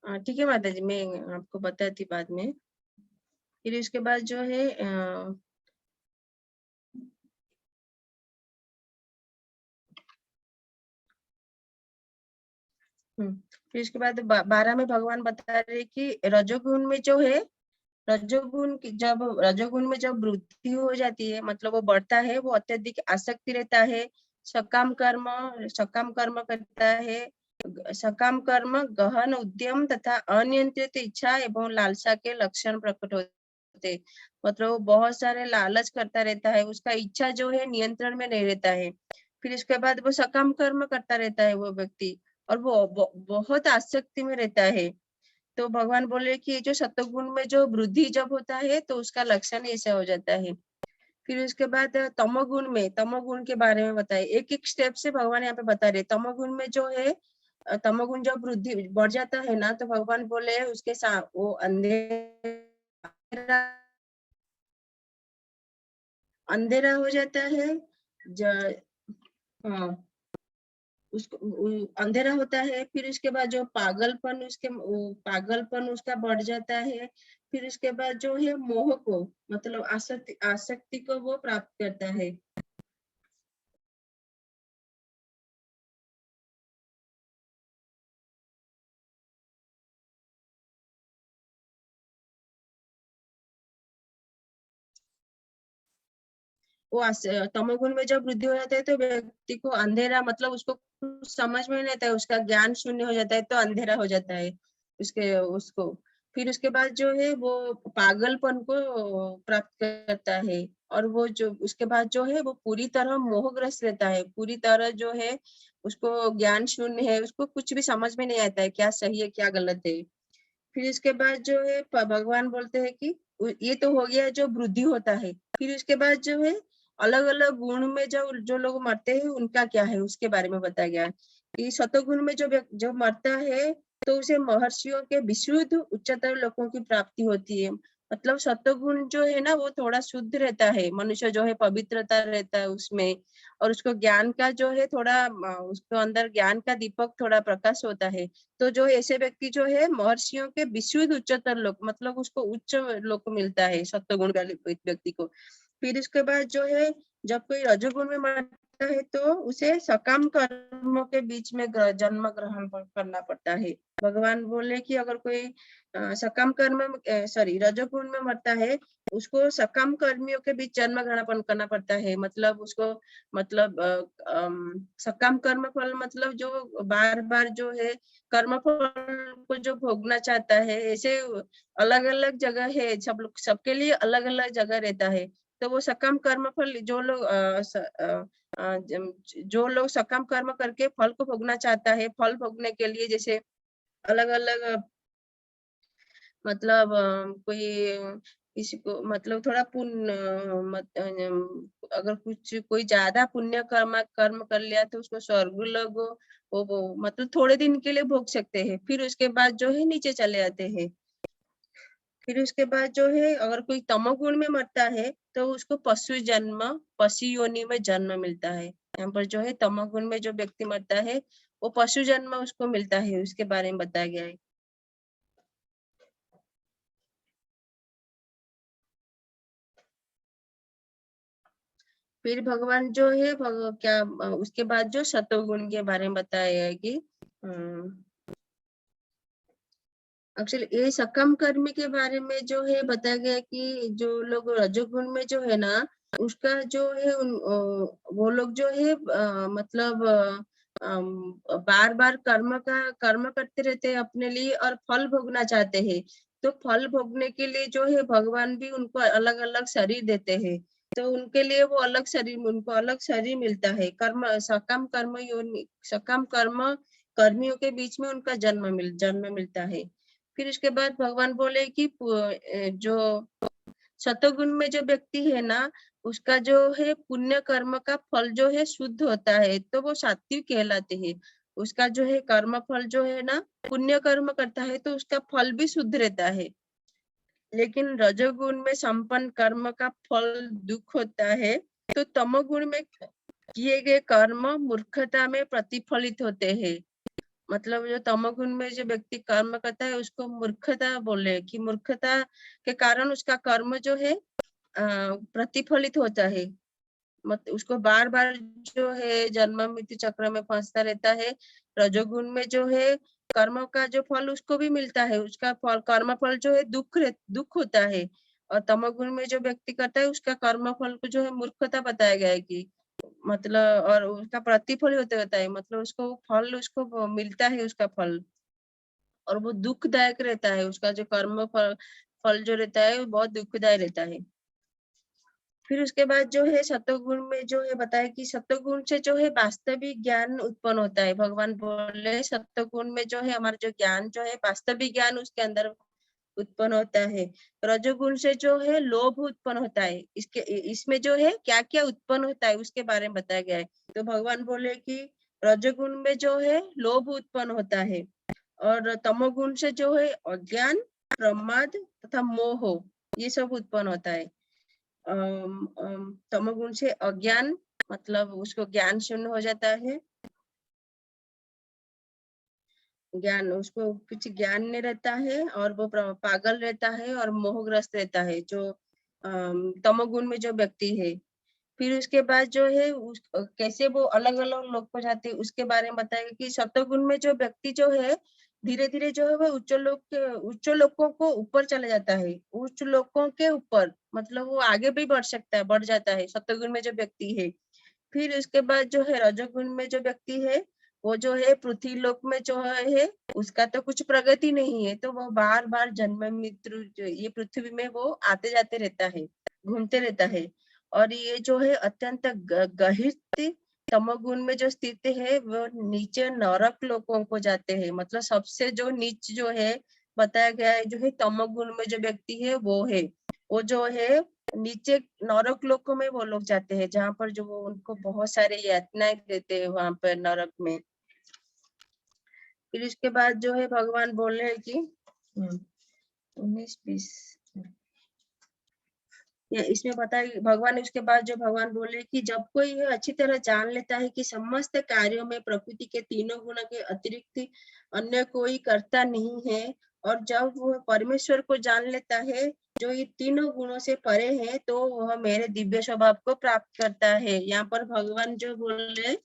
ठीक है माता जी, मैं आपको बताती बाद में। फिर उसके बाद जो है फिर उसके बाद 12 में भगवान बता रहे कि रजोगुण में जो है, रजोगुण में जब वृद्धि हो जाती है, मतलब वो बढ़ता है, वो अत्यधिक आसक्ति रहता है, सकाम कर्म करता है, सकाम कर्म गहन उद्यम तथा अनियंत्रित इच्छा एवं लालसा के लक्षण प्रकट होते, मतलब वो बहुत सारे लालच करता रहता है, उसका इच्छा जो है नियंत्रण में नहीं रहता है। फिर इसके बाद वो सकाम कर्म करता रहता है वो व्यक्ति, और वो बहुत आसक्ति में रहता है। तो भगवान बोले कि ये जो सत्वगुण में जो वृद्धि जब होता है तो उसका लक्षण ऐसा हो जाता है। फिर उसके बाद तमोगुण के बारे में बताए, एक एक स्टेप से भगवान यहाँ पे बता रहे। तमोगुण में जो है, तमोगुण जब वृद्धि बढ़ जाता है ना, तो भगवान बोले उसके साथ वो अंधेरा हो जाता है। हाँ, उसको अंधेरा होता है। फिर उसके बाद जो पागलपन उसका बढ़ जाता है। फिर उसके बाद जो है मोह को, मतलब आसक्ति को वो प्राप्त करता है। तमोगुण में जब वृद्धि हो जाता है तो व्यक्ति को अंधेरा, मतलब उसको कुछ समझ में नहीं आता है, उसका ज्ञान शून्य हो जाता है, तो अंधेरा हो जाता है उसको। फिर उसके बाद जो है वो पागलपन को प्राप्त करता है। और वो जो उसके बाद जो है वो पूरी तरह मोहग्रस्त रहता है, पूरी तरह जो है उसको ज्ञान शून्य है, उसको कुछ भी समझ में नहीं आता है क्या सही है क्या गलत है। फिर इसके बाद जो है भगवान बोलते हैं कि ये तो हो गया जो वृद्धि होता है। फिर उसके बाद जो है अलग अलग गुण में जो लोग मरते हैं उनका क्या है, उसके बारे में बताया गया है कि सतोगुण में जो मरता है तो उसे महर्षियों के विशुद्ध उच्चतर लोगों की प्राप्ति होती है। मतलब सत्वगुण जो है ना वो थोड़ा शुद्ध रहता है, मनुष्य जो है पवित्रता रहता है उसमें, और उसको ज्ञान का जो है थोड़ा उसके अंदर ज्ञान का दीपक थोड़ा प्रकाश होता है। तो जो ऐसे व्यक्ति जो है महर्षियों के विशुद्ध उच्चतर लोक, मतलब उसको उच्च लोक मिलता है सत्वगुण वाले व्यक्ति को। फिर इसके बाद जो है जब कोई रजोगुण में मरता है तो उसे सकाम कर्मों के बीच में जन्म ग्रहण करना पड़ता है। भगवान बोले कि अगर कोई सकाम कर्म रजोगुण में मरता है, उसको सकाम कर्मियों के बीच जन्म ग्रहण करना पड़ता है। मतलब उसको, मतलब सकाम कर्म फल, मतलब जो बार बार जो है कर्म फल को जो भोगना चाहता है, ऐसे अलग अलग जगह है, सबके लिए अलग अलग जगह रहता है। तो वो सकाम कर्म फल जो लोग सकाम कर्म करके फल को भोगना चाहता है, फल भोगने के लिए जैसे अलग अलग, मतलब कोई किसी को, मतलब थोड़ा पुण्य अगर कोई ज्यादा पुण्य कर्म कर लिया तो उसको स्वर्ग लोग वो मतलब थोड़े दिन के लिए भोग सकते हैं, फिर उसके बाद जो है नीचे चले जाते हैं। फिर उसके बाद जो है अगर कोई तमोगुण में मरता है तो उसको पशु योनि में जन्म मिलता है। यहाँ पर जो है तमोगुण में जो व्यक्ति मरता है वो पशु जन्म उसको मिलता है, उसके बारे में बताया गया है। फिर भगवान जो है क्या उसके बाद जो सतोगुण के बारे में बताया है कि एक्चुअली ये सकम कर्म के बारे में जो है बताया गया कि जो लोग रजोगुण में जो है ना, उसका जो है वो लोग जो है मतलब बार बार कर्म करते रहते हैं अपने लिए और फल भोगना चाहते हैं। तो फल भोगने के लिए जो है भगवान भी उनको अलग अलग शरीर देते हैं। तो उनके लिए वो उनको अलग शरीर मिलता है। सकम कर्म कर्मियों के बीच में उनका जन्म मिलता है। फिर उसके बाद भगवान बोले कि जो सतोगुण में जो व्यक्ति है ना, उसका जो है पुण्य कर्म का फल जो है शुद्ध होता है, तो वो सात्विक कहलाते हैं। उसका जो है कर्म फल जो है ना, पुण्य कर्म करता है तो उसका फल भी शुद्ध रहता है। लेकिन रजोगुण में संपन्न कर्म का फल दुख होता है। तो तमोगुण में किए गए कर्म मूर्खता में प्रतिफलित होते हैं। मतलब जो तमोगुण में जो व्यक्ति कर्म करता है उसको मूर्खता बोले कि मूर्खता के कारण उसका कर्म जो है प्रतिफलित होता है। उसको बार बार जो है जन्म मृत्यु चक्र में फंसता रहता है। रजोगुण में जो है कर्म का जो फल उसको भी मिलता है, उसका फल कर्म फल जो है दुख होता है। और तमोगुण में जो व्यक्ति करता है उसका कर्म फल को जो है मूर्खता बताया गया है कि मतलब और उसका प्रतिफल होते रहता है, मतलब उसको फल उसको मिलता है उसका फल, और वो दुखदायक रहता है। उसका जो कर्म फल जो रहता है वो बहुत दुखदायक रहता है। फिर उसके बाद जो है सतोगुण में जो है बताया कि सतोगुण से जो है वास्तविक ज्ञान उत्पन्न होता है। भगवान बोले सतोगुण में जो है हमारा जो ज्ञान जो है वास्तविक ज्ञान उसके अंदर उत्पन्न होता है। रजोगुण से जो है लोभ उत्पन्न होता है। इसमें जो है क्या क्या उत्पन्न होता है उसके बारे में बताया गया है। तो भगवान बोले कि रजोगुण में जो है लोभ उत्पन्न होता है, और तमोगुण से जो है अज्ञान, प्रमाद तथा मोह ये सब उत्पन्न होता है। तमोगुण से अज्ञान मतलब उसको ज्ञान शून्य हो जाता है, ज्ञान उसको कुछ ज्ञान नहीं रहता है और वो पागल रहता है और मोहग्रस्त रहता है जो तमोगुण में जो व्यक्ति है। फिर उसके बाद जो है कैसे वो अलग अलग लोग को जाते हैं उसके बारे में बताएगा कि सतोगुण में जो व्यक्ति जो है धीरे धीरे जो है वो उच्च लोकों को ऊपर चले जाता है। उच्च लोकों के ऊपर मतलब वो आगे भी बढ़ जाता है सतोगुण में जो व्यक्ति है। फिर उसके बाद जो है रजोगुण में जो व्यक्ति है वो जो है पृथ्वी लोक में जो है उसका तो कुछ प्रगति नहीं है, तो वो बार बार जन्म मृत्यु ये पृथ्वी में वो आते जाते रहता है, घूमते रहता है। और ये जो है अत्यंत गहिर तमोगुण में जो स्थित है वो नीचे नरक लोकों को जाते हैं। मतलब सबसे जो नीच जो है बताया गया है जो है तमोगुण में जो व्यक्ति है वो जो है नीचे नरक लोकों में वो लोग जाते हैं, जहाँ पर जो वो उनको बहुत सारे यातनाएं देते हैं वहां पर नरक में। फिर इसके बाद जो है भगवान बोल रहे हैं कि 19-20 इसमें बताया भगवान। उसके बाद जो भगवान बोले कि जब कोई अच्छी तरह जान लेता है कि समस्त कार्यों में प्रकृति के तीनों गुण के अतिरिक्त अन्य कोई कर्ता नहीं है, और जब वह परमेश्वर को जान लेता है जो ये तीनों गुणों से परे है, तो वह मेरे दिव्य स्वभाव को प्राप्त करता है। यहाँ पर भगवान जो बोल रहे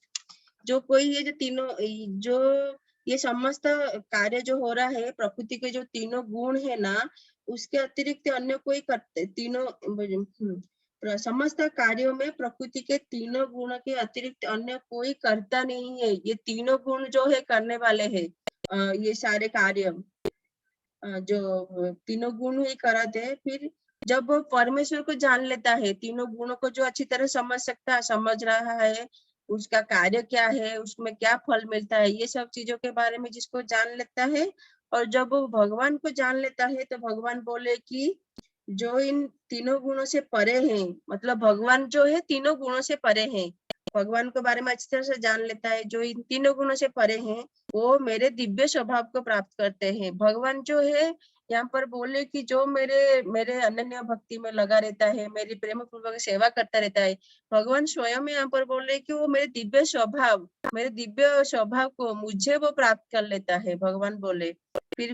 जो कोई ये जो तीनों जो ये समस्त कार्य जो हो रहा है प्रकृति के जो तीनों गुण है ना, उसके अतिरिक्त अन्य कोई करते समस्त कार्यों में प्रकृति के तीनों गुण के अतिरिक्त अन्य कोई करता नहीं है। ये तीनों गुण जो है करने वाले हैं ये सारे कार्य जो तीनों गुण ही कराते हैं। फिर जब वो परमेश्वर को जान लेता है, तीनों गुणों को जो अच्छी तरह समझ रहा है, उसका कार्य क्या है, उसमें क्या फल मिलता है, ये सब चीजों के बारे में जिसको जान लेता है, और जब वो भगवान को जान लेता है तो भगवान बोले कि जो इन तीनों गुणों से परे हैं, मतलब भगवान जो है तीनों गुणों से परे हैं, भगवान के बारे में अच्छी तरह से जान लेता है जो इन तीनों गुणों से परे हैं, वो मेरे दिव्य स्वभाव को प्राप्त करते हैं। भगवान जो है यहाँ पर बोले कि जो मेरे अनन्य भक्ति में लगा रहता है, मेरी प्रेम पूर्वक सेवा करता रहता है, भगवान स्वयं यहाँ पर बोले कि वो मेरे दिव्य स्वभाव को मुझे वो प्राप्त कर लेता है, भगवान बोले। फिर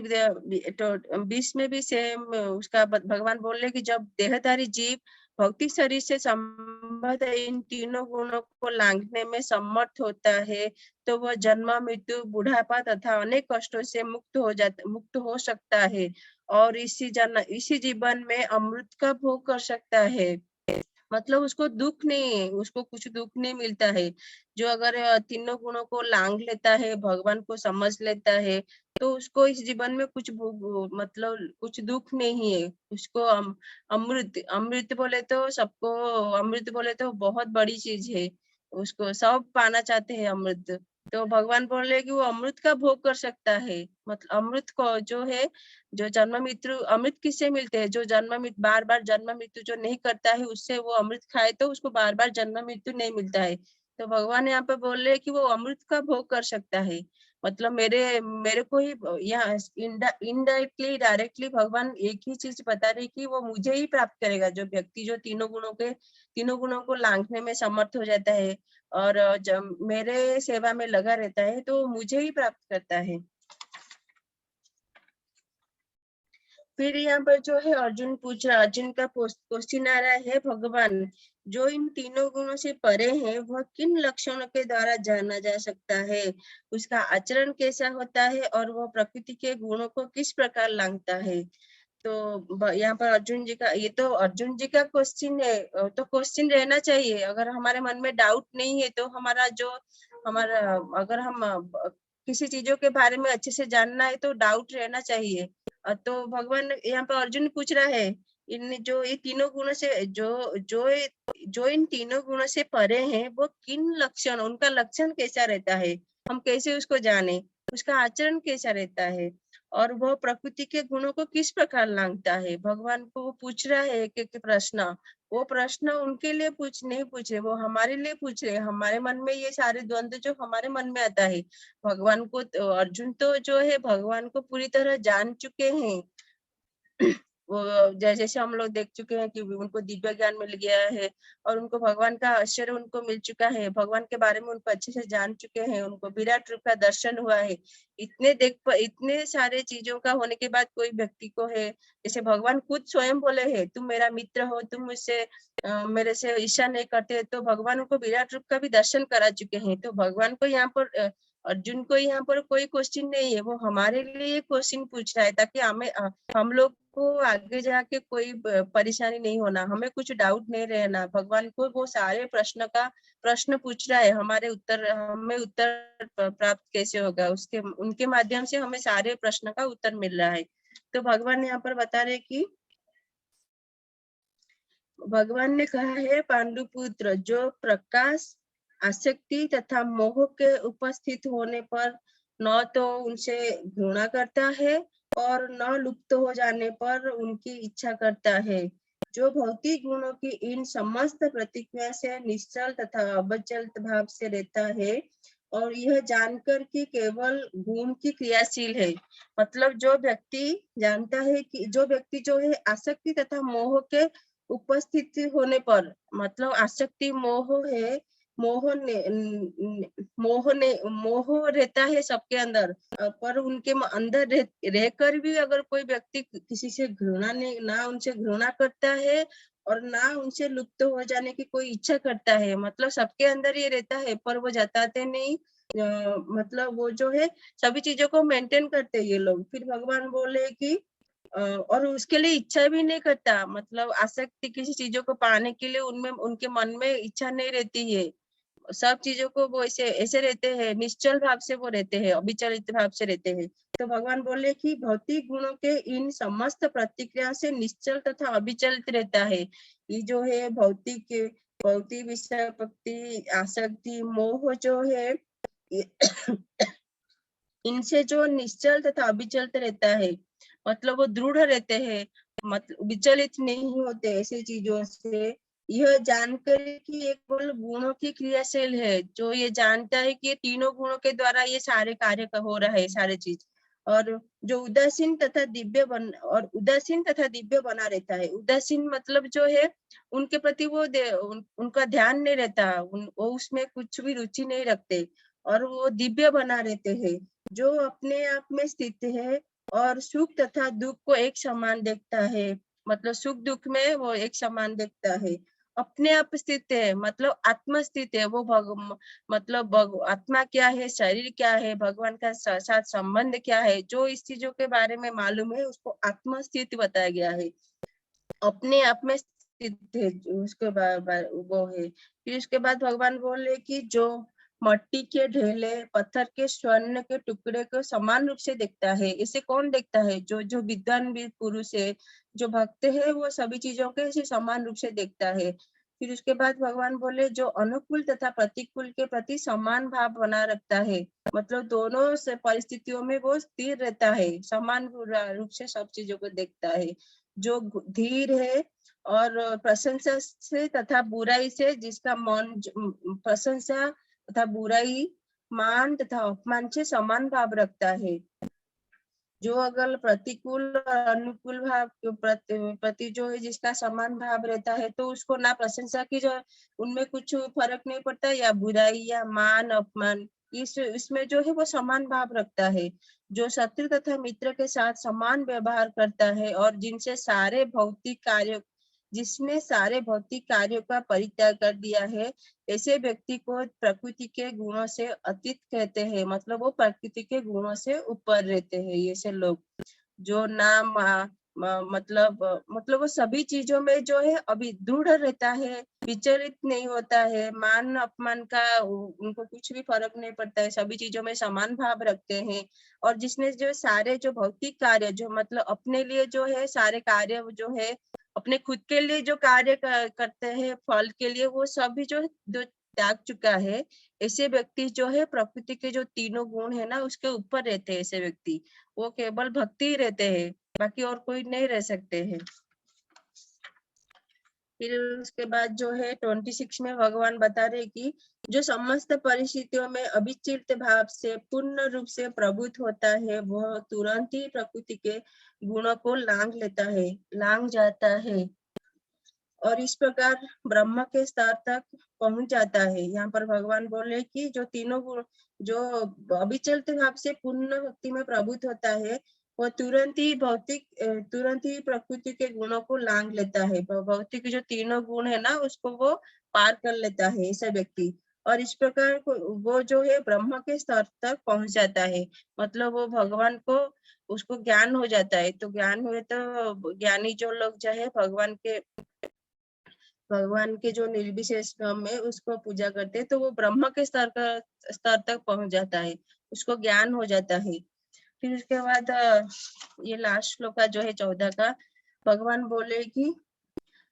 20 में भी सेम उसका भगवान बोले कि जब देहधारी जीव भौतिक शरीर से संबद्ध इन तीनों गुणों को लांघने में समर्थ होता है तो वह जन्म, मृत्यु, बुढ़ापा तथा अनेक कष्टों से मुक्त हो सकता है और इसी जीवन में अमृत का भोग कर सकता है। मतलब उसको दुख नहीं है, उसको कुछ दुख नहीं मिलता है। जो अगर तीनों गुणों को लांघ लेता है, भगवान को समझ लेता है, तो उसको इस जीवन में मतलब कुछ दुख नहीं है। उसको अमृत अमृत बोले तो सबको, अमृत बोले तो बहुत बड़ी चीज है, उसको सब पाना चाहते हैं अमृत। तो भगवान बोले कि वो अमृत का भोग कर सकता है। मतलब अमृत को जो है, जो जन्म मृत्यु, अमृत किससे मिलते हैं? जो जन्म मृत्यु, बार बार जन्म मृत्यु जो नहीं करता है, उससे वो अमृत खाए तो उसको बार बार जन्म मृत्यु नहीं मिलता है। तो भगवान यहाँ पे बोल रहे हैं कि वो अमृत का भोग कर सकता है। मतलब मेरे को ही यहाँ इनडायरेक्टली डायरेक्टली भगवान एक ही चीज बता रहे कि वो मुझे ही प्राप्त करेगा। जो व्यक्ति जो तीनों गुणों को लांघने में समर्थ हो जाता है और जब मेरे सेवा में लगा रहता है तो मुझे ही प्राप्त करता है। फिर यहाँ पर जो है अर्जुन पूछ रहा, अर्जुन का क्वेश्चन आ रहा है, भगवान जो इन तीनों गुणों से परे है वह किन लक्षणों के द्वारा जाना जा सकता है? उसका आचरण कैसा होता है और वह प्रकृति के गुणों को किस प्रकार लांघता है? तो यहाँ पर अर्जुन जी का, ये तो अर्जुन जी का क्वेश्चन है, तो क्वेश्चन रहना चाहिए। अगर हमारे मन में डाउट नहीं है तो हमारा अगर हम किसी चीजों के बारे में अच्छे से जानना है तो डाउट रहना चाहिए। तो भगवान यहाँ पर अर्जुन पूछ रहा है, इन जो ये तीनों गुणों से जो इन तीनों गुणों से परे हैं वो किन लक्षण, उनका लक्षण कैसा रहता है, हम कैसे उसको जाने, उसका आचरण कैसा रहता है और वह प्रकृति के गुणों को किस प्रकार लांघता है। भगवान को वो पूछ रहा है एक प्रश्न। वो प्रश्न उनके लिए नहीं पूछ रहे, वो हमारे लिए पूछ रहे। हमारे मन में ये सारे द्वंद्व जो हमारे मन में आता है, भगवान को अर्जुन तो जो है भगवान को पूरी तरह जान चुके हैं। वो जैसे हम लोग देख चुके हैं कि उनको दिव्य ज्ञान मिल गया है और उनको भगवान का आश्चर्य उनको मिल चुका है, भगवान के बारे में उनको अच्छे से जान चुके हैं, उनको विराट रूप का दर्शन हुआ है। इतने सारे चीजों का होने के बाद कोई व्यक्ति को है, जैसे भगवान खुद स्वयं बोले हैं, तुम मेरा मित्र हो, तुम मुझसे मेरे से ईर्ष्या नहीं करते, तो भगवान उनको विराट रूप का भी दर्शन करा चुके हैं। तो भगवान को यहाँ पर अर्जुन को यहाँ पर कोई क्वेश्चन नहीं है, वो हमारे लिए क्वेश्चन पूछ रहा है ताकि हम लोग को आगे जाके कोई परेशानी नहीं होना, हमें कुछ डाउट नहीं रहना। भगवान को वो सारे प्रश्न पूछ रहा है, हमें उत्तर प्राप्त कैसे होगा, उनके माध्यम से हमें सारे प्रश्न का उत्तर मिल रहा है। तो भगवान यहाँ पर बता रहे कि भगवान ने कहा है, पांडुपुत्र जो प्रकाश, आसक्ति तथा मोह के उपस्थित होने पर न तो उनसे घृणा करता है और न लुप्त हो जाने पर उनकी इच्छा करता है, जो भौतिक गुणों की इन समस्त प्रतिक्रिया से निश्चल तथा अबचल भाव से रहता है और यह जानकर कि केवल गुण की क्रियाशील है। मतलब जो व्यक्ति जानता है कि जो व्यक्ति जो है आसक्ति तथा मोह के उपस्थिति होने पर, मतलब आसक्ति मोह है, मोह रहता है सबके अंदर, पर उनके अंदर रहकर भी अगर कोई व्यक्ति किसी से घृणा नहीं, ना उनसे घृणा करता है और ना उनसे लुप्त हो जाने की कोई इच्छा करता है, मतलब सबके अंदर ये रहता है पर वो जताते नहीं। मतलब वो जो है सभी चीजों को मेंटेन करते ये लोग। फिर भगवान बोले कि और उसके लिए इच्छा भी नहीं करता, मतलब आसक्ति किसी चीजों को पाने के लिए उनमें उनके मन में इच्छा नहीं रहती है। सब चीजों को वो ऐसे रहते हैं, निश्चल भाव से वो रहते हैं, अविचलित भाव से रहते हैं। तो भगवान बोले कि भौतिक गुणों के इन समस्त प्रतिक्रिया से निश्चल तथा अविचलित रहता है। ये जो है भौतिक विषय भक्ति, आसक्ति, मोह जो है इनसे जो निश्चल तथा अविचलित रहता है, मतलब वो दृढ़ रहते हैं, मतलब विचलित नहीं होते ऐसी चीजों से। यह जानकर कि एक केवल गुणों की क्रियाशील है, जो ये जानता है कि ये तीनों गुणों के द्वारा ये सारे कार्य हो रहा है सारे चीज, और जो उदासीन तथा दिव्य बना रहता है। उदासीन मतलब जो है उनके प्रति वो उनका ध्यान नहीं रहता, वो उसमें कुछ भी रुचि नहीं रखते, और वो दिव्य बना रहते हैं, जो अपने आप में स्थित है और सुख तथा दुख को एक समान देखता है मतलब सुख दुख में वो एक समान देखता है। अपने आप स्थित है मतलब आत्मा स्थित है, वो मतलब आत्मा क्या है, शरीर क्या है, भगवान का साथ संबंध क्या है, जो इस चीजों के बारे में मालूम है उसको आत्मा स्थित बताया गया है। अपने आप में स्थित है उसके वो है। फिर उसके बाद भगवान बोले कि जो मट्टी के ढेले, पत्थर के स्वर्ण के टुकड़े को समान रूप से देखता है, इसे कौन देखता है? जो जो विद्वान पुरुष है, जो भक्त है, वो सभी चीजों के इसे समान रूप से देखता है। फिर उसके बाद भगवान बोले जो अनुकूल तथा प्रतिकूल के प्रति समान भाव बना रखता है, मतलब दोनों से परिस्थितियों में वो स्थिर रहता है, समान रूप से सब चीजों को देखता है। जो धीर है और प्रशंसा से तथा बुराई से जिसका मन प्रशंसा तथा बुराई, मान तथा अपमान से समान भाव रखता है। जो अगर प्रतिकूल और अनुकूल भाव प्रति जो है जिसका समान भाव रहता है, तो उसको ना प्रशंसा की जो उनमें कुछ फर्क नहीं पड़ता, या बुराई या मान अपमान इसमें जो है वो समान भाव रखता है। जो शत्रु तथा मित्र के साथ समान व्यवहार करता है और जिसने सारे भौतिक कार्यों का परित्याग कर दिया है, ऐसे व्यक्ति को प्रकृति के गुणों से अतीत कहते हैं, मतलब वो प्रकृति के गुणों से ऊपर रहते हैं। ऐसे लोग जो नाम मतलब वो सभी चीजों में जो है अभी दृढ़ रहता है, विचलित नहीं होता है, मान अपमान का उनको कुछ भी फर्क नहीं पड़ता है, सभी चीजों में समान भाव रखते हैं। और जिसने जो सारे जो भौतिक कार्य जो मतलब अपने लिए जो है सारे कार्य जो है अपने खुद के लिए जो कार्य करते हैं फल के लिए, वो सभी जो त्याग चुका है, ऐसे व्यक्ति जो है प्रकृति के जो तीनों गुण है ना उसके ऊपर रहते हैं। ऐसे व्यक्ति वो केवल भक्ति ही रहते हैं, बाकी और कोई नहीं रह सकते हैं। फिर उसके बाद जो है 26 में भगवान बता रहे कि जो समस्त परिस्थितियों में अविचलित भाव से पूर्ण रूप से प्रभुत होता है, वह तुरंत ही प्रकृति के गुणों को लांग जाता है और इस प्रकार ब्रह्म के स्तर तक पहुंच जाता है। यहाँ पर भगवान बोले कि जो तीनों गुण जो अविचलित भाव से पूर्ण भक्ति में प्रभुत होता है, वो तुरंत ही प्रकृति के गुणों को लांग लेता है। भौतिक जो तीनों गुण है ना उसको वो पार कर लेता है ऐसा व्यक्ति, और इस प्रकार वो जो है ब्रह्म के स्तर तक पहुंच जाता है, मतलब वो भगवान को उसको ज्ञान हो जाता है। तो ज्ञान हुए तो ज्ञानी जो लोग जो है भगवान के जो निर्विशेष ब्रह्म है उसको पूजा करते हैं, तो वो ब्रह्म के स्तर तक पहुंच जाता है, उसको ज्ञान हो जाता है। फिर उसके बाद ये लास्ट श्लोक जो है 14 का, भगवान बोले कि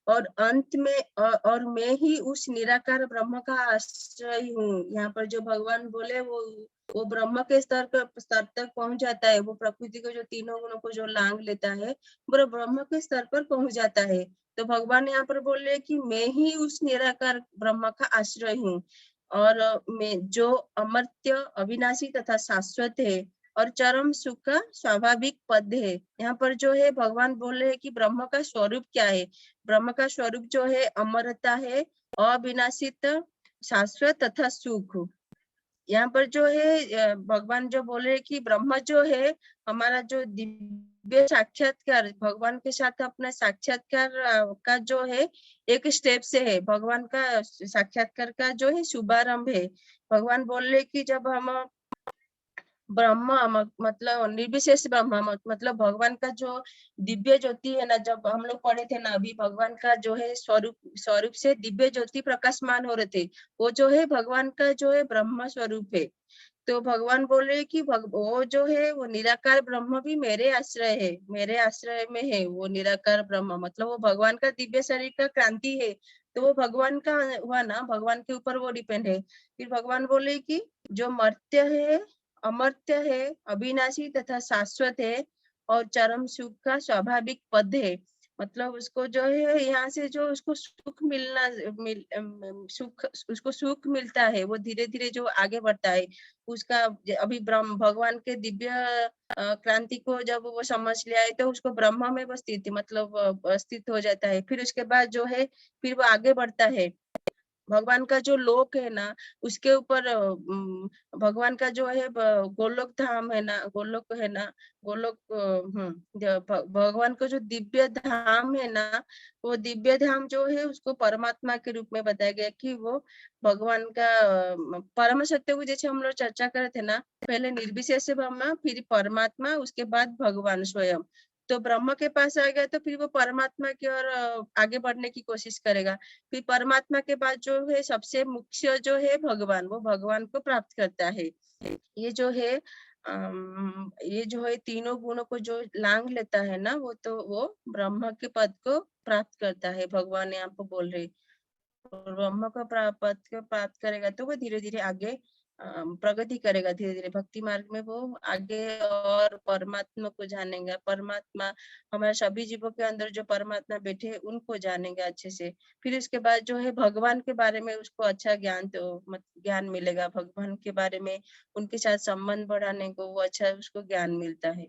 और अंत में और मैं ही उस निराकार ब्रह्म का आश्रय हूँ। यहाँ पर जो भगवान बोले वो ब्रह्म के स्तर तक पहुंच जाता है, वो प्रकृति को जो तीनों गुणों को जो लांग लेता है वो ब्रह्म के स्तर पर पहुंच जाता है। तो भगवान यहाँ पर बोले कि मैं ही उस निराकार ब्रह्म का आश्रय हूँ, और मैं जो अमर्त्य अविनाशी तथा शाश्वत है और चरम सुख का स्वाभाविक पद है। यहाँ पर जो है भगवान बोल रहे हैं कि ब्रह्म का स्वरूप क्या है। ब्रह्म का स्वरूप जो है अमरता है, अविनाशित, शाश्वत तथा सुख। यहाँ पर जो है भगवान जो बोल रहे कि ब्रह्म जो है हमारा जो दिव्य साक्षात्कार, भगवान के साथ अपना साक्षात्कार का जो है एक स्टेप से है, भगवान का साक्षात्कार का जो है शुभारंभ है। भगवान बोल रहे कि जब हम ब्रह्म मतलब निर्विशेष ब्रह्म मतलब भगवान का जो दिव्य ज्योति है ना, जब हम लोग पढ़े थे ना अभी, भगवान का जो है स्वरूप से दिव्य ज्योति प्रकाशमान हो रहे थे, वो जो है भगवान का जो है ब्रह्म स्वरूप है। तो भगवान बोल रहे कि वो जो है वो निराकार ब्रह्म भी मेरे आश्रय में है। वो निराकार ब्रह्म मतलब वो भगवान का दिव्य शरीर का क्रांति है, तो वो भगवान का हुआ ना, भगवान के ऊपर वो डिपेंड है। फिर भगवान बोले कि जो मर्त्य है, अमर्त्य है, अविनाशी तथा शाश्वत है और चरम सुख का स्वाभाविक पद है। मतलब उसको जो है यहाँ से जो उसको सुख उसको सुख मिलता है, वो धीरे धीरे जो आगे बढ़ता है उसका अभी भगवान के दिव्य क्रांति को जब वो समझ लिया है तो उसको ब्रह्म में वो स्थित मतलब स्थित हो जाता है। फिर उसके बाद जो है फिर वो आगे बढ़ता है, भगवान का जो लोक है ना, उसके ऊपर भगवान का जो है गोलोक धाम है ना, गोलोक है ना, गोलोक भगवान का जो दिव्य धाम है ना, वो दिव्य धाम जो है उसको परमात्मा के रूप में बताया गया कि वो भगवान का परम सत्य को, जैसे हम लोग चर्चा कर रहे थे ना, पहले निर्विशेष ब्रह्म, फिर परमात्मा, उसके बाद भगवान स्वयं। तो ब्रह्म के पास आ गया तो फिर वो परमात्मा की ओर आगे बढ़ने की कोशिश करेगा। फिर परमात्मा के बाद जो है सबसे मुख्य जो है भगवान, वो भगवान को प्राप्त करता है। ये जो है ये जो है तीनों गुणों को जो लांग लेता है ना, वो तो वो ब्रह्म के पद को प्राप्त करता है। भगवान यहाँ पे बोल रहे ब्रह्म को पद को प्राप्त करेगा तो वो धीरे धीरे आगे प्रगति करेगा, धीरे धीरे भक्ति मार्ग में वो आगे और परमात्मा को जानेगा। परमात्मा हमारे सभी जीवों के अंदर जो परमात्मा बैठे हैं उनको जानेगा अच्छे से। फिर इसके बाद जो है भगवान के बारे में उसको अच्छा ज्ञान ज्ञान मिलेगा। भगवान के बारे में उनके साथ संबंध बढ़ाने को वो अच्छा उसको ज्ञान मिलता है।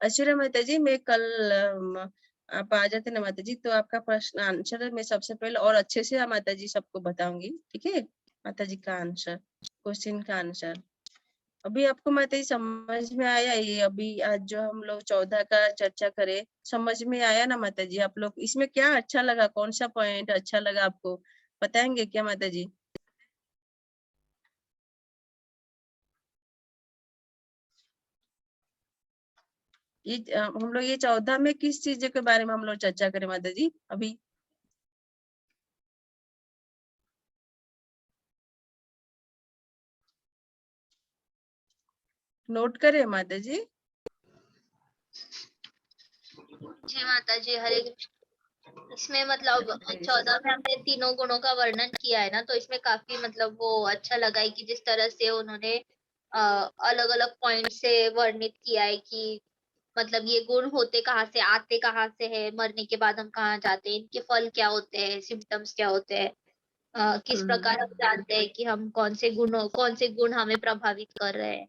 अच्छा माता जी, मैं कल आप आ जाते ना माता जी, तो आपका प्रश्न आंसर मैं सबसे पहले और अच्छे से माता जी सबको बताऊंगी, ठीक है माता जी का आंसर, क्वेश्चन का आंसर। अभी आपको माता जी समझ में आया ये? अभी आज जो हम लोग 14 का चर्चा करें, समझ में आया ना माता जी? आप लोग इसमें क्या अच्छा लगा, कौन सा पॉइंट अच्छा लगा आपको बताएंगे क्या माता जी? ये हम लोग ये 14 में किस चीज के बारे में हम लोग चर्चा करें माता जी अभी? नोट करें माता जी? जी माता जी, हरे कृष्ण। इसमें मतलब 14 में हमने तीनों गुणों का वर्णन किया है ना, तो इसमें काफी मतलब वो अच्छा लगा है कि जिस तरह से उन्होंने अलग अलग पॉइंट से वर्णित किया है कि मतलब ये गुण होते कहाँ से, आते कहाँ से है, मरने के बाद हम कहाँ जाते हैं, इनके फल क्या होते हैं, सिम्टम्स क्या होते हैं, किस प्रकार हम जानते हैं कि हम कौन से गुण हमें प्रभावित कर रहे हैं।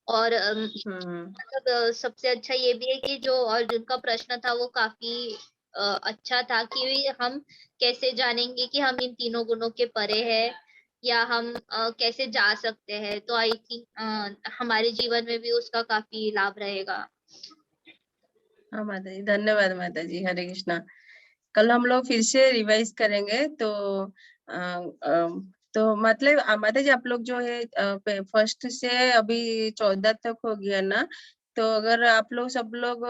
और मतलब सबसे अच्छा ये भी है कि जो अर्जुन का प्रश्न था वो काफी अच्छा था कि हम कैसे जानेंगे कि हम इन तीनों गुणों के परे हैं, या हम कैसे जा सकते हैं। तो आई थिंक हमारे जीवन में भी उसका काफी लाभ रहेगा। हाँ माता जी, धन्यवाद माता जी, हरे कृष्णा। कल हम लोग फिर से रिवाइज करेंगे। तो मतलब माता जी आप लोग जो है फर्स्ट से अभी 14 तक हो गया ना, तो अगर आप लोग सब लोग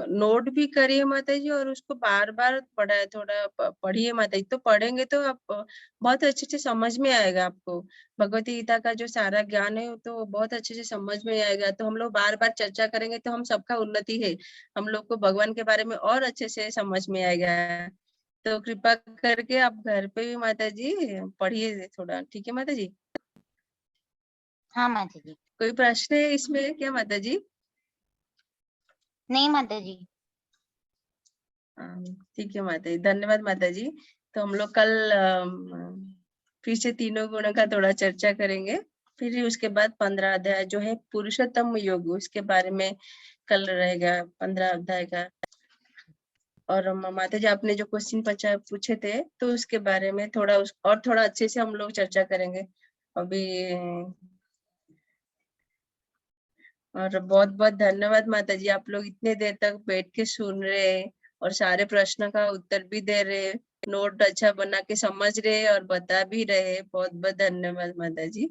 नोट भी करिए माता जी, और उसको बार बार पढ़ाए, थोड़ा पढ़िए माता जी। तो पढ़ेंगे तो आप बहुत अच्छे से समझ में आएगा आपको। भगवती गीता का जो सारा ज्ञान है तो बहुत अच्छे से समझ में आएगा। तो हम लोग बार बार चर्चा करेंगे तो हम सबका उन्नति है, हम लोग को भगवान के बारे में और अच्छे से समझ में आएगा। तो कृपा करके आप घर पे भी माता जी पढ़िए थोड़ा, ठीक है माता जी? हाँ माता जी। कोई प्रश्न है इसमें क्या माता जी? नहीं माता जी। ठीक है माता जी, धन्यवाद माता जी। तो हम लोग कल फिर से तीनों गुणों का थोड़ा चर्चा करेंगे। फिर उसके बाद 15 अध्याय जो है पुरुषोत्तम योग, उसके बारे में कल रहेगा 15 अध्याय का। और माता जी आपने जो क्वेश्चन पूछे थे तो उसके बारे में थोड़ा और थोड़ा अच्छे से हम लोग चर्चा करेंगे अभी। और बहुत बहुत धन्यवाद माता जी, आप लोग इतने देर तक बैठ के सुन रहे और सारे प्रश्न का उत्तर भी दे रहे, नोट अच्छा बना के समझ रहे और बता भी रहे। बहुत बहुत धन्यवाद माता जी,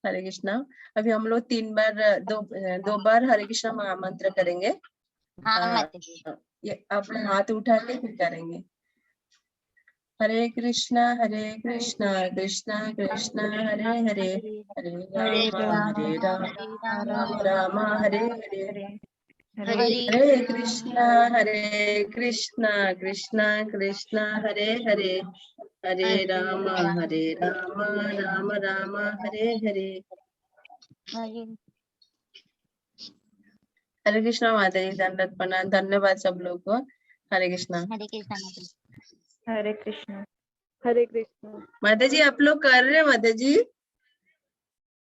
हरे कृष्णा। अभी हम लोग 3 बार दो बार हरे कृष्णा महामंत्र करेंगे। हाँ माता जी। ये अपने हाथ उठा के फिर करेंगे। हरे कृष्णा कृष्णा कृष्णा हरे हरे, हरे राम राम राम हरे हरे। हरे कृष्णा कृष्णा कृष्णा हरे हरे, हरे राम राम राम हरे हरे। हरे कृष्णा माता जी, दंडवत प्रणाम, धन्यवाद सब लोग को। हरे कृष्णा। हरे कृष्णा माता जी। हरे कृष्ण। हरे कृष्ण। माता जी आप लोग कर रहे माता जी?